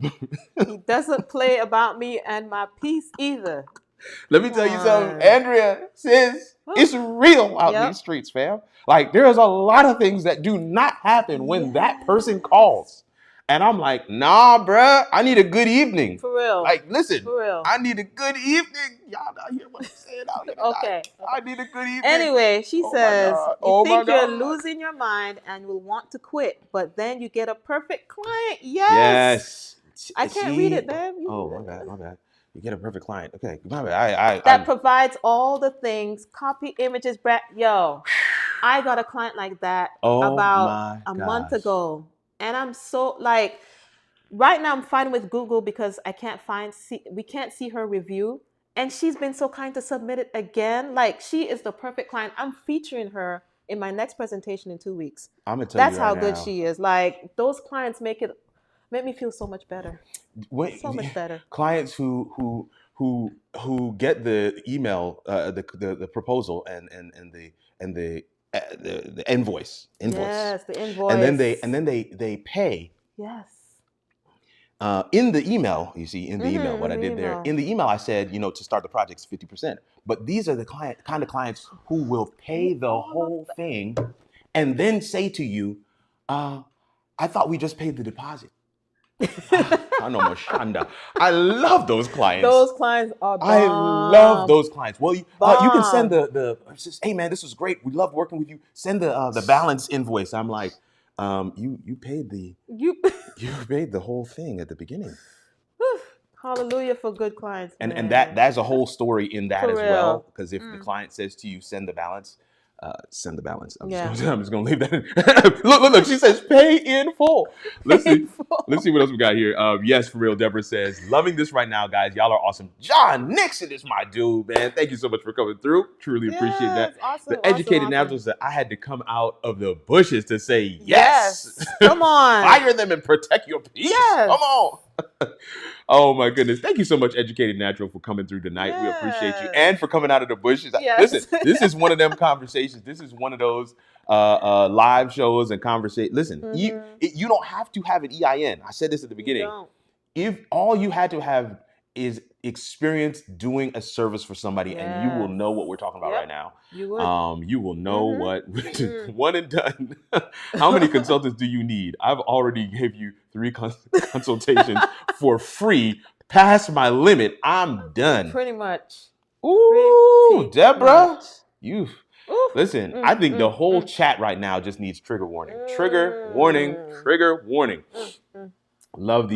he doesn't play about me and my peace either. Let me tell you something, Andrea, sis, it's real out in these streets, fam. Like, there's a lot of things that do not happen when that person calls. And I'm like, nah, bruh, I need a good evening. For real. Like, listen, for real. I need a good evening. Y'all not hear what I'm saying out here. Okay. I need a good evening. Anyway, she says, you think you're losing your mind and will want to quit, but then you get a perfect client. Yes. I can't read it, babe. My bad. You get a perfect client. Okay, my bad. That provides all the things, copy images, yo. I got a client like that about a month ago. And I'm so like, right now I'm fighting with Google because we can't see her review. And she's been so kind to submit it again. Like, she is the perfect client. I'm featuring her in my next presentation in 2 weeks. I'm gonna tell you right now. That's how good she is. Like, those clients make me feel so much better. So much better. Clients who get the email, the proposal and the invoice. Yes, the invoice. And then they pay. Yes. In the email, you see, in the email, what I did there. In the email, I said, to start the project, 50%. But these are the kind of clients who will pay the whole thing and then say to you, I thought we just paid the deposit. I know, Mashanda. I love those clients. Those clients are bomb. I love those clients. Well, you can send hey man, this was great. We love working with you. Send the balance invoice. I'm like, you paid you paid the whole thing at the begining. Hallelujah for good clients. And that's a whole story in that well. Because if the client says to you, send the balance. Send the balance. I'm just gonna leave that in. Look. She says pay in full. Let's see what else we got here. Yes, for real. Deborah says, loving this right now, guys. Y'all are awesome. John Nixon is my dude, man. Thank you so much for coming through. Truly appreciate that. Awesome, the educated naturals that I had to come out of the bushes to say yes. Come on. Fire them and protect your peace. Yes. Come on. Oh my goodness. Thank you so much, Educated Natural, for coming through tonight. Yes. We appreciate you. And for coming out of the bushes. Yes. Listen, this is one of them conversations. This is one of those live shows and conversations. Listen, you don't have to have an EIN. I said this at the beginning. If all you had to have is experience doing a service for somebody, and you will know what we're talking about right now. You would. You will know what one and done. How many consultants do you need? I've already gave you 3 consultations for free. Past my limit. I'm done. Pretty much. Ooh, Deborah, you listen. I think the whole chat right now just needs trigger warning. Trigger warning. Trigger warning. Love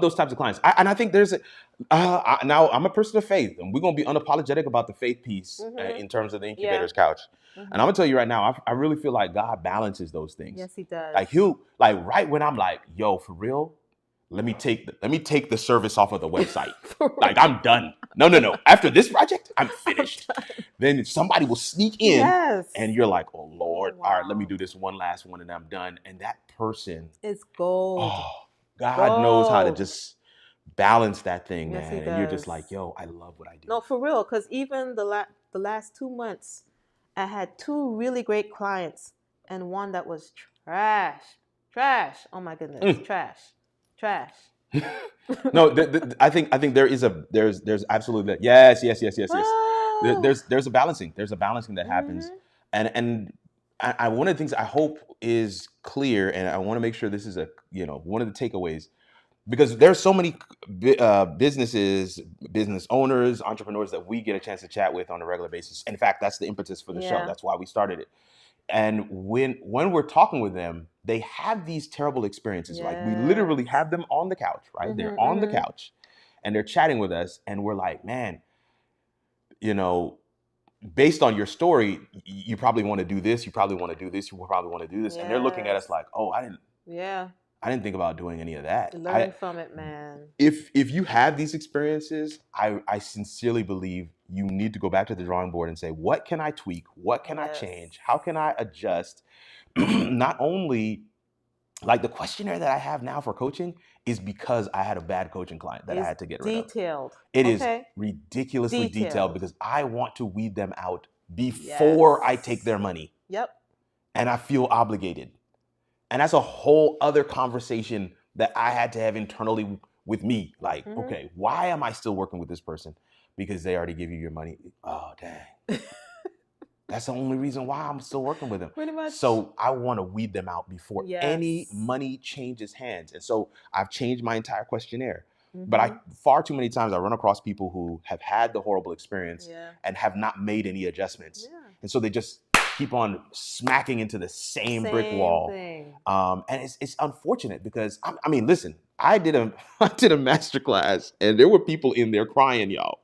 those types of clients. I think there's now I'm a person of faith, and we're gonna be unapologetic about the faith piece in terms of the Incubators Couch. And I'm gonna tell you right now, I really feel like God balances those things. Yes, He does. Like right when I'm like, yo, for real, let me take the service off of the website. Like, I'm done. No. After this project, I'm finished. Then somebody will sneak in, and you're like, oh Lord, all right, let me do this one last one, and I'm done. And that person is gold. Oh, God knows how to just balance that thing, man. And you're just like, yo, I love what I do. No, for real. Because even the last 2 months, I had 2 really great clients and one that was trash. Oh my goodness, trash. No, I think there's absolutely that. Yes. There's a balancing. There's a balancing that happens, and one of the things I hope is clear, and I want to make sure this is one of the takeaways, because there's so many businesses, business owners, entrepreneurs that we get a chance to chat with on a regular basis. In fact, that's the impetus for the show. That's why we started it. And when we're talking with them, they have these terrible experiences. Like we literally have them on the couch, right? They're on the couch and they're chatting with us, and we're like, man, based on your story, you probably want to do this. You probably want to do this. You probably want to do this. And they're looking at us like, oh, I didn't think about doing any of that. Learn from it, man. If you have these experiences, I sincerely believe you need to go back to the drawing board and say, what can I tweak? What can I change? How can I adjust? Not only like the questionnaire that I have now for coaching is because I had a bad coaching client that I had to get rid of. Detailed. It is ridiculously detailed because I want to weed them out before I take their money. Yep. And I feel obligated. And that's a whole other conversation that I had to have internally with me. Like, okay, why am I still working with this person? Because they already give you your money. Oh, dang. That's the only reason why I'm still working with them. Pretty much. So I want to weed them out before any money changes hands. And so I've changed my entire questionnaire. But far too many times I run across people who have had the horrible experience and have not made any adjustments. And so they just keep on smacking into the same brick wall. And it's unfortunate because I mean, listen, I did a masterclass and there were people in there crying, y'all.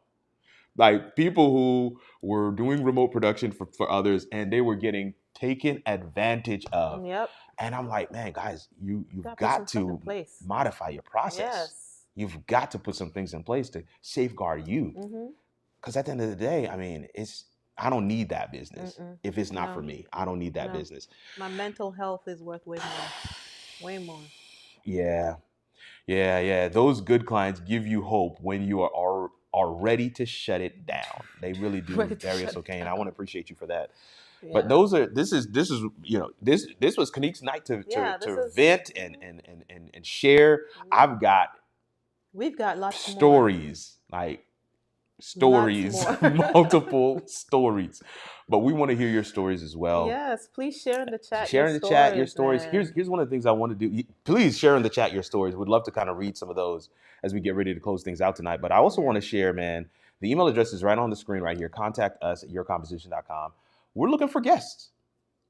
Like people who were doing remote production for others, and they were getting taken advantage of. Yep. And I'm like, man, guys, you've got to modify your process. Yes. You've got to put some things in place to safeguard you. Because at the end of the day, I mean, I don't need that business. If it's not for me, I don't need that business. My mental health is worth way more. Way more. Yeah. Those good clients give you hope when you are ready to shut it down. They really do, Darius. Okay, and I want to appreciate you for that. Yeah. But this is this was Kanique's night to vent and share. We've got lots of stories more. Like stories, multiple stories. But we want to hear your stories as well. Yes, please share in the chat. Share in the chat your stories. Here's one of the things I want to do. Please share in the chat your stories. We'd love to kind of read some of those as we get ready to close things out tonight. But I also want to share, man, the email address is right on the screen right here. Contact us at yourcomposition.com. We're looking for guests.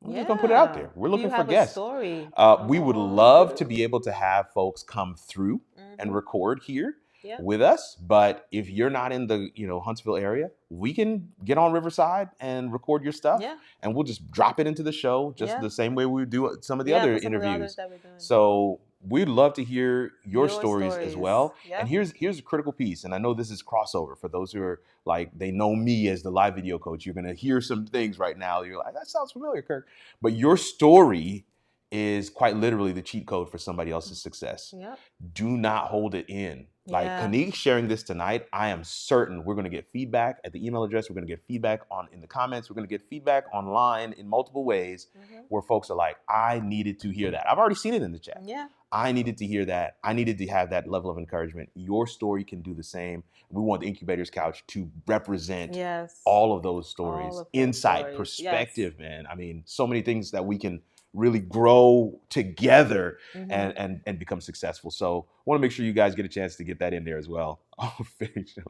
We're just going to put it out there. We're looking for guests. Story? We would love to be able to have folks come through and record here with us. But if you're not in the Huntsville area, we can get on Riverside and record your stuff. And we'll just drop it into the show just the same way we do some of the other interviews. So we'd love to hear your stories as well. And here's a critical piece. And I know this is crossover for those who are like, they know me as the live video coach. You're going to hear some things right now. You're like, that sounds familiar, Kirk. But your story is quite literally the cheat code for somebody else's success. Do not hold it in. Like Kanique sharing this tonight, I am certain we're going to get feedback at the email address. We're going to get feedback in the comments. We're going to get feedback online in multiple ways where folks are like, I needed to hear that. I've already seen it in the chat. I needed to hear that. I needed to have that level of encouragement. Your story can do the same. We want the Incubators Couch to represent all of those stories, insight, perspective, man. I mean, so many things that we can really grow together and become successful. So I want to make sure you guys get a chance to get that in there as well. Oh,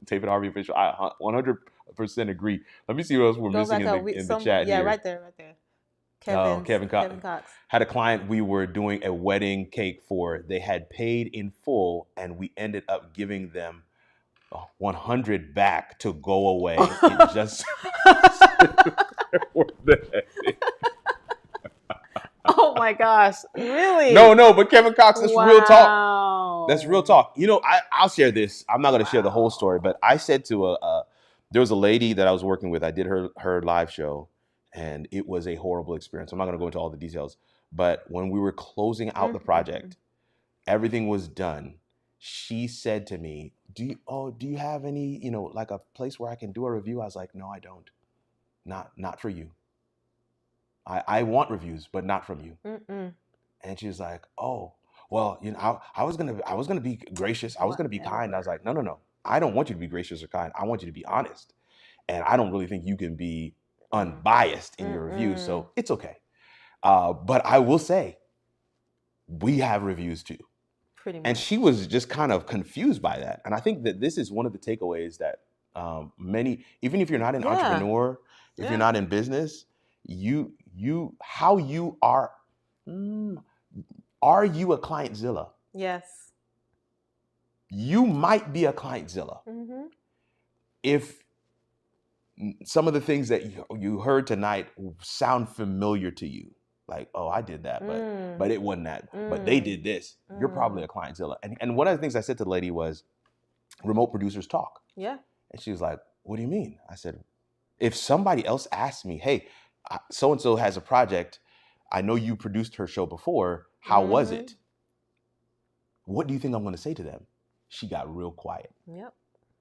David Harvey official. I 100% agree. Let me see what else we're missing in the chat here. Right there. Kevin Cox. Had a client we were doing a wedding cake for. They had paid in full, and we ended up giving them 100 back to go away. It just Oh my gosh, really? No, but Kevin Cox, that's real talk. That's real talk. I'll share this. I'm not going to share the whole story, but I said to there was a lady that I was working with. I did her live show, and it was a horrible experience. I'm not going to go into all the details, but when we were closing out the project, everything was done. She said to me, do you have any, like a place where I can do a review? I was like, no, I don't. Not for you. I want reviews, but not from you. And she was like, oh, well, I was gonna be gracious. I was gonna be kind. I was like, no. I don't want you to be gracious or kind. I want you to be honest. And I don't really think you can be unbiased in your review. So it's okay. But I will say, we have reviews too. Pretty much. And she was just kind of confused by that. And I think that this is one of the takeaways that many, even if you're not an entrepreneur, if you're not in business, how you are you a clientzilla? Yes. You might be a clientzilla. If some of the things that you heard tonight sound familiar to you, like, oh, I did that, but it wasn't that, but they did this, you're probably a clientzilla. And one of the things I said to the lady was, remote producers talk. Yeah. And she was like, what do you mean? I said, if somebody else asked me, hey, so-and-so has a project, I know you produced her show before, how was it? What do you think I'm going to say to them? She got real quiet. Yep.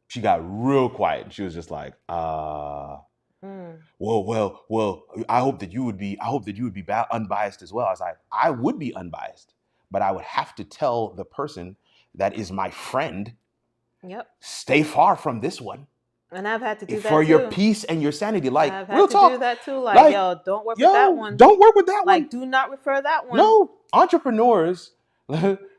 She got real quiet. She was just like, well, I hope that you would be unbiased as well. I was like, I would be unbiased, but I would have to tell the person that is my friend, stay far from this one. And I've had to do that for too. your peace and your sanity. Like, I've had real to talk. do that too. Like, yo, don't work with that one. Don't work with that one. Like, do not refer that one. No, entrepreneurs.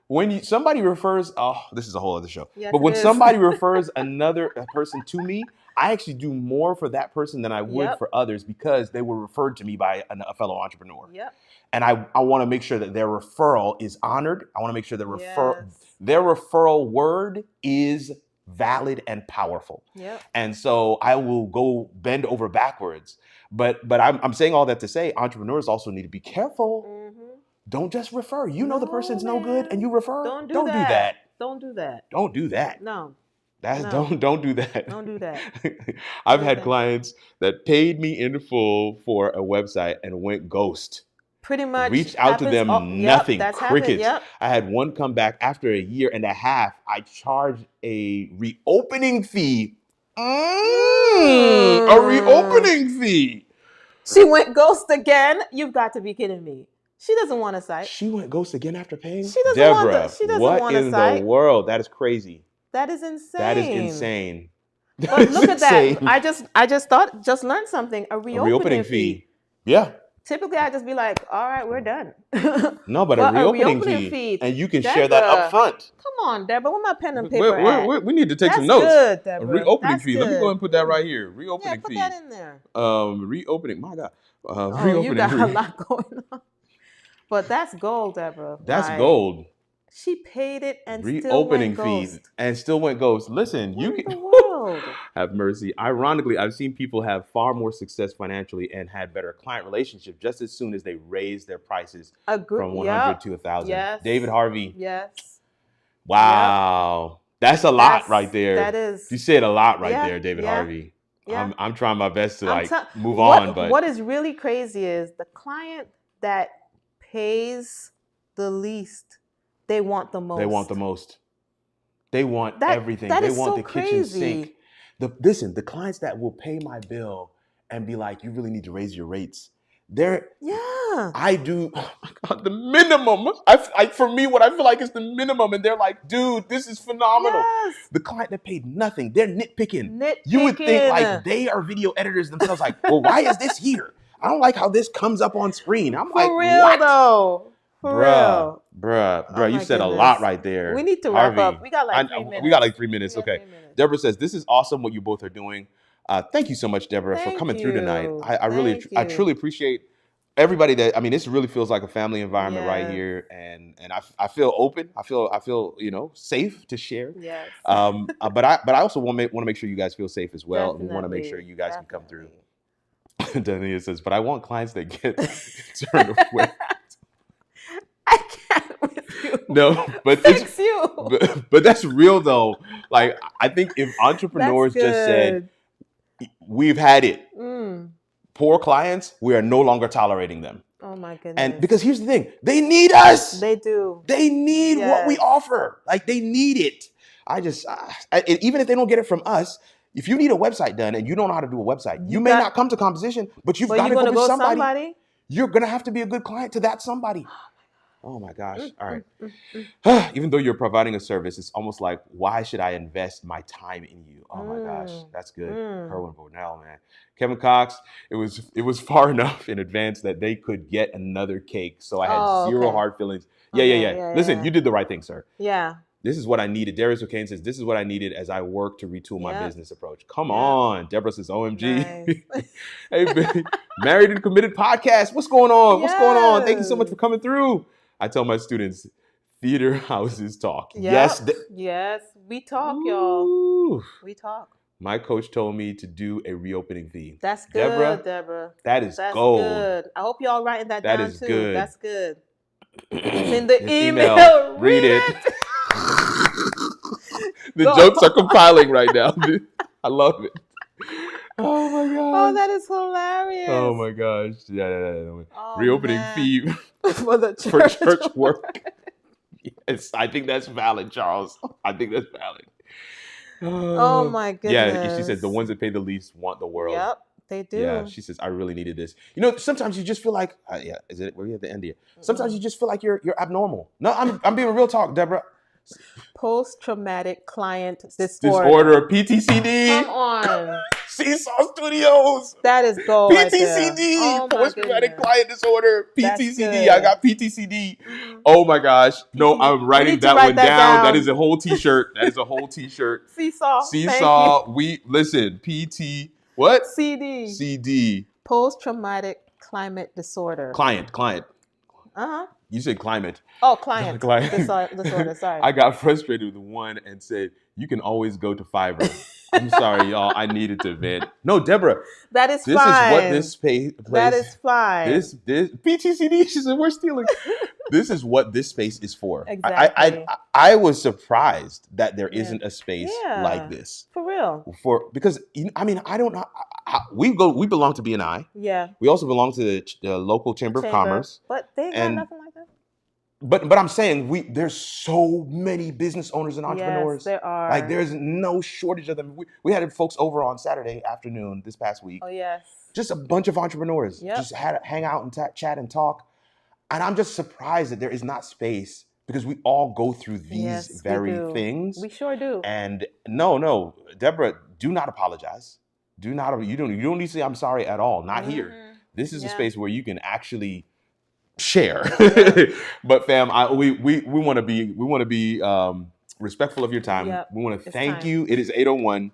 When somebody refers, this is a whole other show. Yes, but when somebody refers another person to me, I actually do more for that person than I would for others because they were referred to me by a fellow entrepreneur. Yep. And I want to make sure that their referral is honored. I want to make sure that their referral word is valid and powerful. Yep. And so I will go bend over backwards. But I'm saying all that to say Mm-hmm. entrepreneurs also need to be careful. Don't just refer. You know the person's no good and you refer. Don't do that. Don't do that. Don't do that. No. Don't do that. Don't do that. I've had clients that paid me in full for a website and went ghost. Pretty much. Reached out to them, nothing. That's crickets. Yep. I had one come back after a year and a half. I charged a reopening fee. A reopening fee. She went ghost again. You've got to be kidding me. She doesn't want a site. She went ghost again after paying? She doesn't Deborah, want a site. what in the world? That is crazy. That is insane. That is insane. But look at that. I just learned something. A reopening fee. Yeah. Typically, I just be like, all right, we're done. No, but a reopening fee. And you can share that up front. Come on, Deborah. Where my pen and paper we need to take some notes. Good, Deborah. A reopening fee. Let me go and put that right here. Reopening fee. Put that in there. Reopening. My God. You got a lot going on. But that's gold, Deborah. That's gold. She paid it and reopening still went ghost. And still went ghost. Listen, what you in can the world? Have mercy. Ironically, I've seen people have far more success financially and had better client relationships just as soon as they raised their prices from 100 to 1,000. Yes. David Harvey. Yes. Wow. Yep. That's a lot right there. That is. You said a lot right there, David Harvey. Yeah. I'm trying my best to move on. But what is really crazy is the client that pays the least, they want the most. They want the most. They want everything. They want the kitchen sink. The clients that will pay my bill and be like, you really need to raise your rates. I do the minimum. For me, what I feel like is the minimum. And they're like, dude, this is phenomenal. Yes. The client that paid nothing, they're nitpicking. You would think like they are video editors themselves. Like, well, why is this here? I don't like how this comes up on screen. I'm like, real what? Though. For real. Bruh, you said a lot right there. We need to wrap up. We got like 3 minutes. We got like 3 minutes. Okay. 3 minutes. Deborah says, this is awesome what you both are doing. Thank you so much, Deborah, for coming through tonight. I truly appreciate everybody this really feels like a family environment right here. And I feel open. I feel, safe to share. Yes. But I also want to make sure you guys feel safe as well. Definitely. And we want to make sure you guys can come through. Dania says, but I want clients that get turned away. I can't with you. No, but Fix you. But that's real though. Like I think if entrepreneurs just said, we've had it. Poor clients, we are no longer tolerating them. Oh my goodness. And because here's the thing, they need us. They do. They need what we offer. Like they need it. Even if they don't get it from us, if you need a website done and you don't know how to do a website, you may not come to competition, but you've got to go with somebody. You're going to have to be a good client to that somebody. Oh my gosh. All right. Even though you're providing a service, it's almost like, why should I invest my time in you? Oh my gosh. That's good. Kerwin Bornell, man. Kevin Cox, it was far enough in advance that they could get another cake. So I had zero hard feelings. Yeah. Listen, you did the right thing, sir. Yeah. This is what I needed. Darius O'Kane says, this is what I needed as I work to retool my business approach. Come on. Deborah says, OMG. Nice. Hey, baby. Married and Committed podcast. What's going on? What's going on? Thank you so much for coming through. I tell my students, theater houses talk. Yes. Yes. We talk, y'all. We talk. My coach told me to do a reopening fee. That's good, Deborah. That is gold. Good. I hope y'all writing that down too. Good. That's good. It's in the email. Read it. The jokes are compiling right now. I love it. Oh my gosh. Oh, that is hilarious. Oh my gosh. Yeah. Reopening fee for the church. For church work. Yes, I think that's valid, Charles. I think that's valid. Oh my goodness. Yeah, she said the ones that pay the least want the world. Yep, they do. Yeah, she says I really needed this. You know, sometimes you just feel like, we're at the end here. Sometimes you just feel like you're abnormal. No, I'm being real talk, Deborah. Post-traumatic client disorder. PTCD. Come on. Seesaw Studios. That is gold. PTCD. Right Post-traumatic client disorder. PTCD. I got PTCD. Oh my gosh. No, I'm writing that one down. That is a whole t-shirt. Seesaw. We listen. PT. What? CD. Post-traumatic climate disorder. Client. Uh-huh. You said climate. Oh, client disorder. Sorry. I got frustrated with one and said, "You can always go to Fiverr." I'm sorry, y'all. I needed to vent. No, Deborah. That is fine. This is what this place. That is fine. This PTCD. She said we're stealing. This is what this space is for. Exactly. I was surprised that there isn't a space like this. For real. Because I mean, I don't know. We belong to BNI. Yeah. We also belong to the local Chamber of Commerce. But they got nothing like that. But I'm saying there's so many business owners and entrepreneurs. Yes, there are. Like there's no shortage of them. We had folks over on Saturday afternoon this past week. Oh yes. Just a bunch of entrepreneurs. Yep. Just had to hang out and chat and talk. And I'm just surprised that there is not space because we all go through these very things. We sure do. And no, Deborah, do not apologize. You don't need to say I'm sorry at all. Not here. This is a space where you can actually share. But fam, we want to be respectful of your time. Yep. We want to thank you. It is 8:01.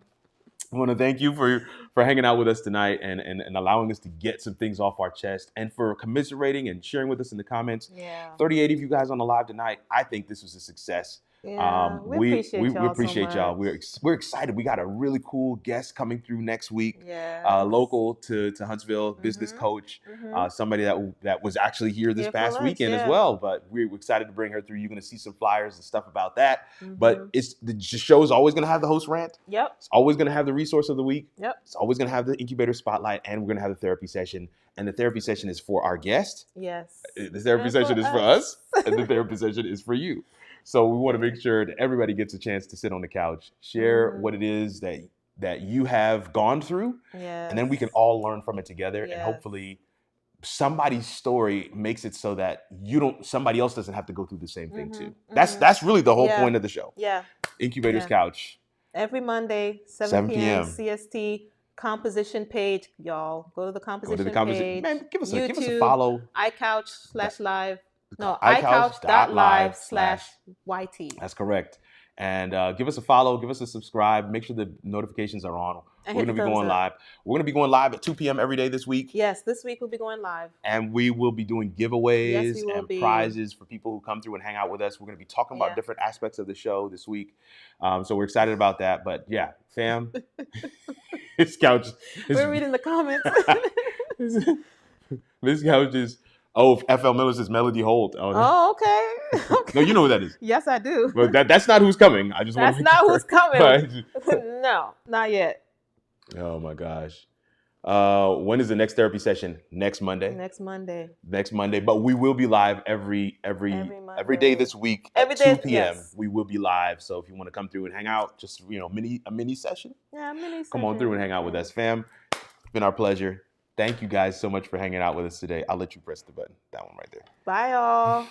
We want to thank you for hanging out with us tonight and allowing us to get some things off our chest and for commiserating and sharing with us in the comments. Yeah. 38 of you guys on the live tonight. I think this was a success. Yeah, we appreciate y'all. We're excited. We got a really cool guest coming through next week. Yeah. Local to Huntsville, business coach, somebody that was actually here this past weekend as well. But we're excited to bring her through. You're going to see some flyers and stuff about that. But the show is always going to have the host rant. Yep. It's always going to have the resource of the week. Yep. It's always going to have the Incubator Spotlight, and we're going to have the therapy session. And the therapy session is for our guest. Yes. The therapy session is for us, and the therapy session is for you. So we want to make sure that everybody gets a chance to sit on the couch, share what it is that you have gone through, and then we can all learn from it together. And hopefully somebody's story makes it so that somebody else doesn't have to go through the same thing too. That's really the whole point of the show. Yeah. Incubators Couch. Every Monday, 7 p.m. CST. Composition page, y'all. Go to the composition page. Man, give us a follow. iCouch/live. No, iCouch.live/YT. That's correct. And give us a follow, give us a subscribe, make sure the notifications are on. We're going to be going live. We're going to be going live at 2 p.m. every day this week. Yes, this week we'll be going live. And we will be doing giveaways and prizes for people who come through and hang out with us. We're going to be talking about different aspects of the show this week. So we're excited about that. But yeah, fam, this couch. We're reading the comments. This couch is... Oh, FL Miller's is Melody Holt. Oh, okay. No, you know who that is. Yes, I do. But that's not who's coming. I just want to. That's not who's coming. No, not yet. Oh my gosh. When is the next therapy session? Next Monday. Next Monday. But we will be live every day this week at 2 p.m. Yes. We will be live. So if you want to come through and hang out, just a mini session. Yeah, a mini session. Come on through and hang out with us, fam. It's been our pleasure. Thank you guys so much for hanging out with us today. I'll let you press the button. That one right there. Bye, all.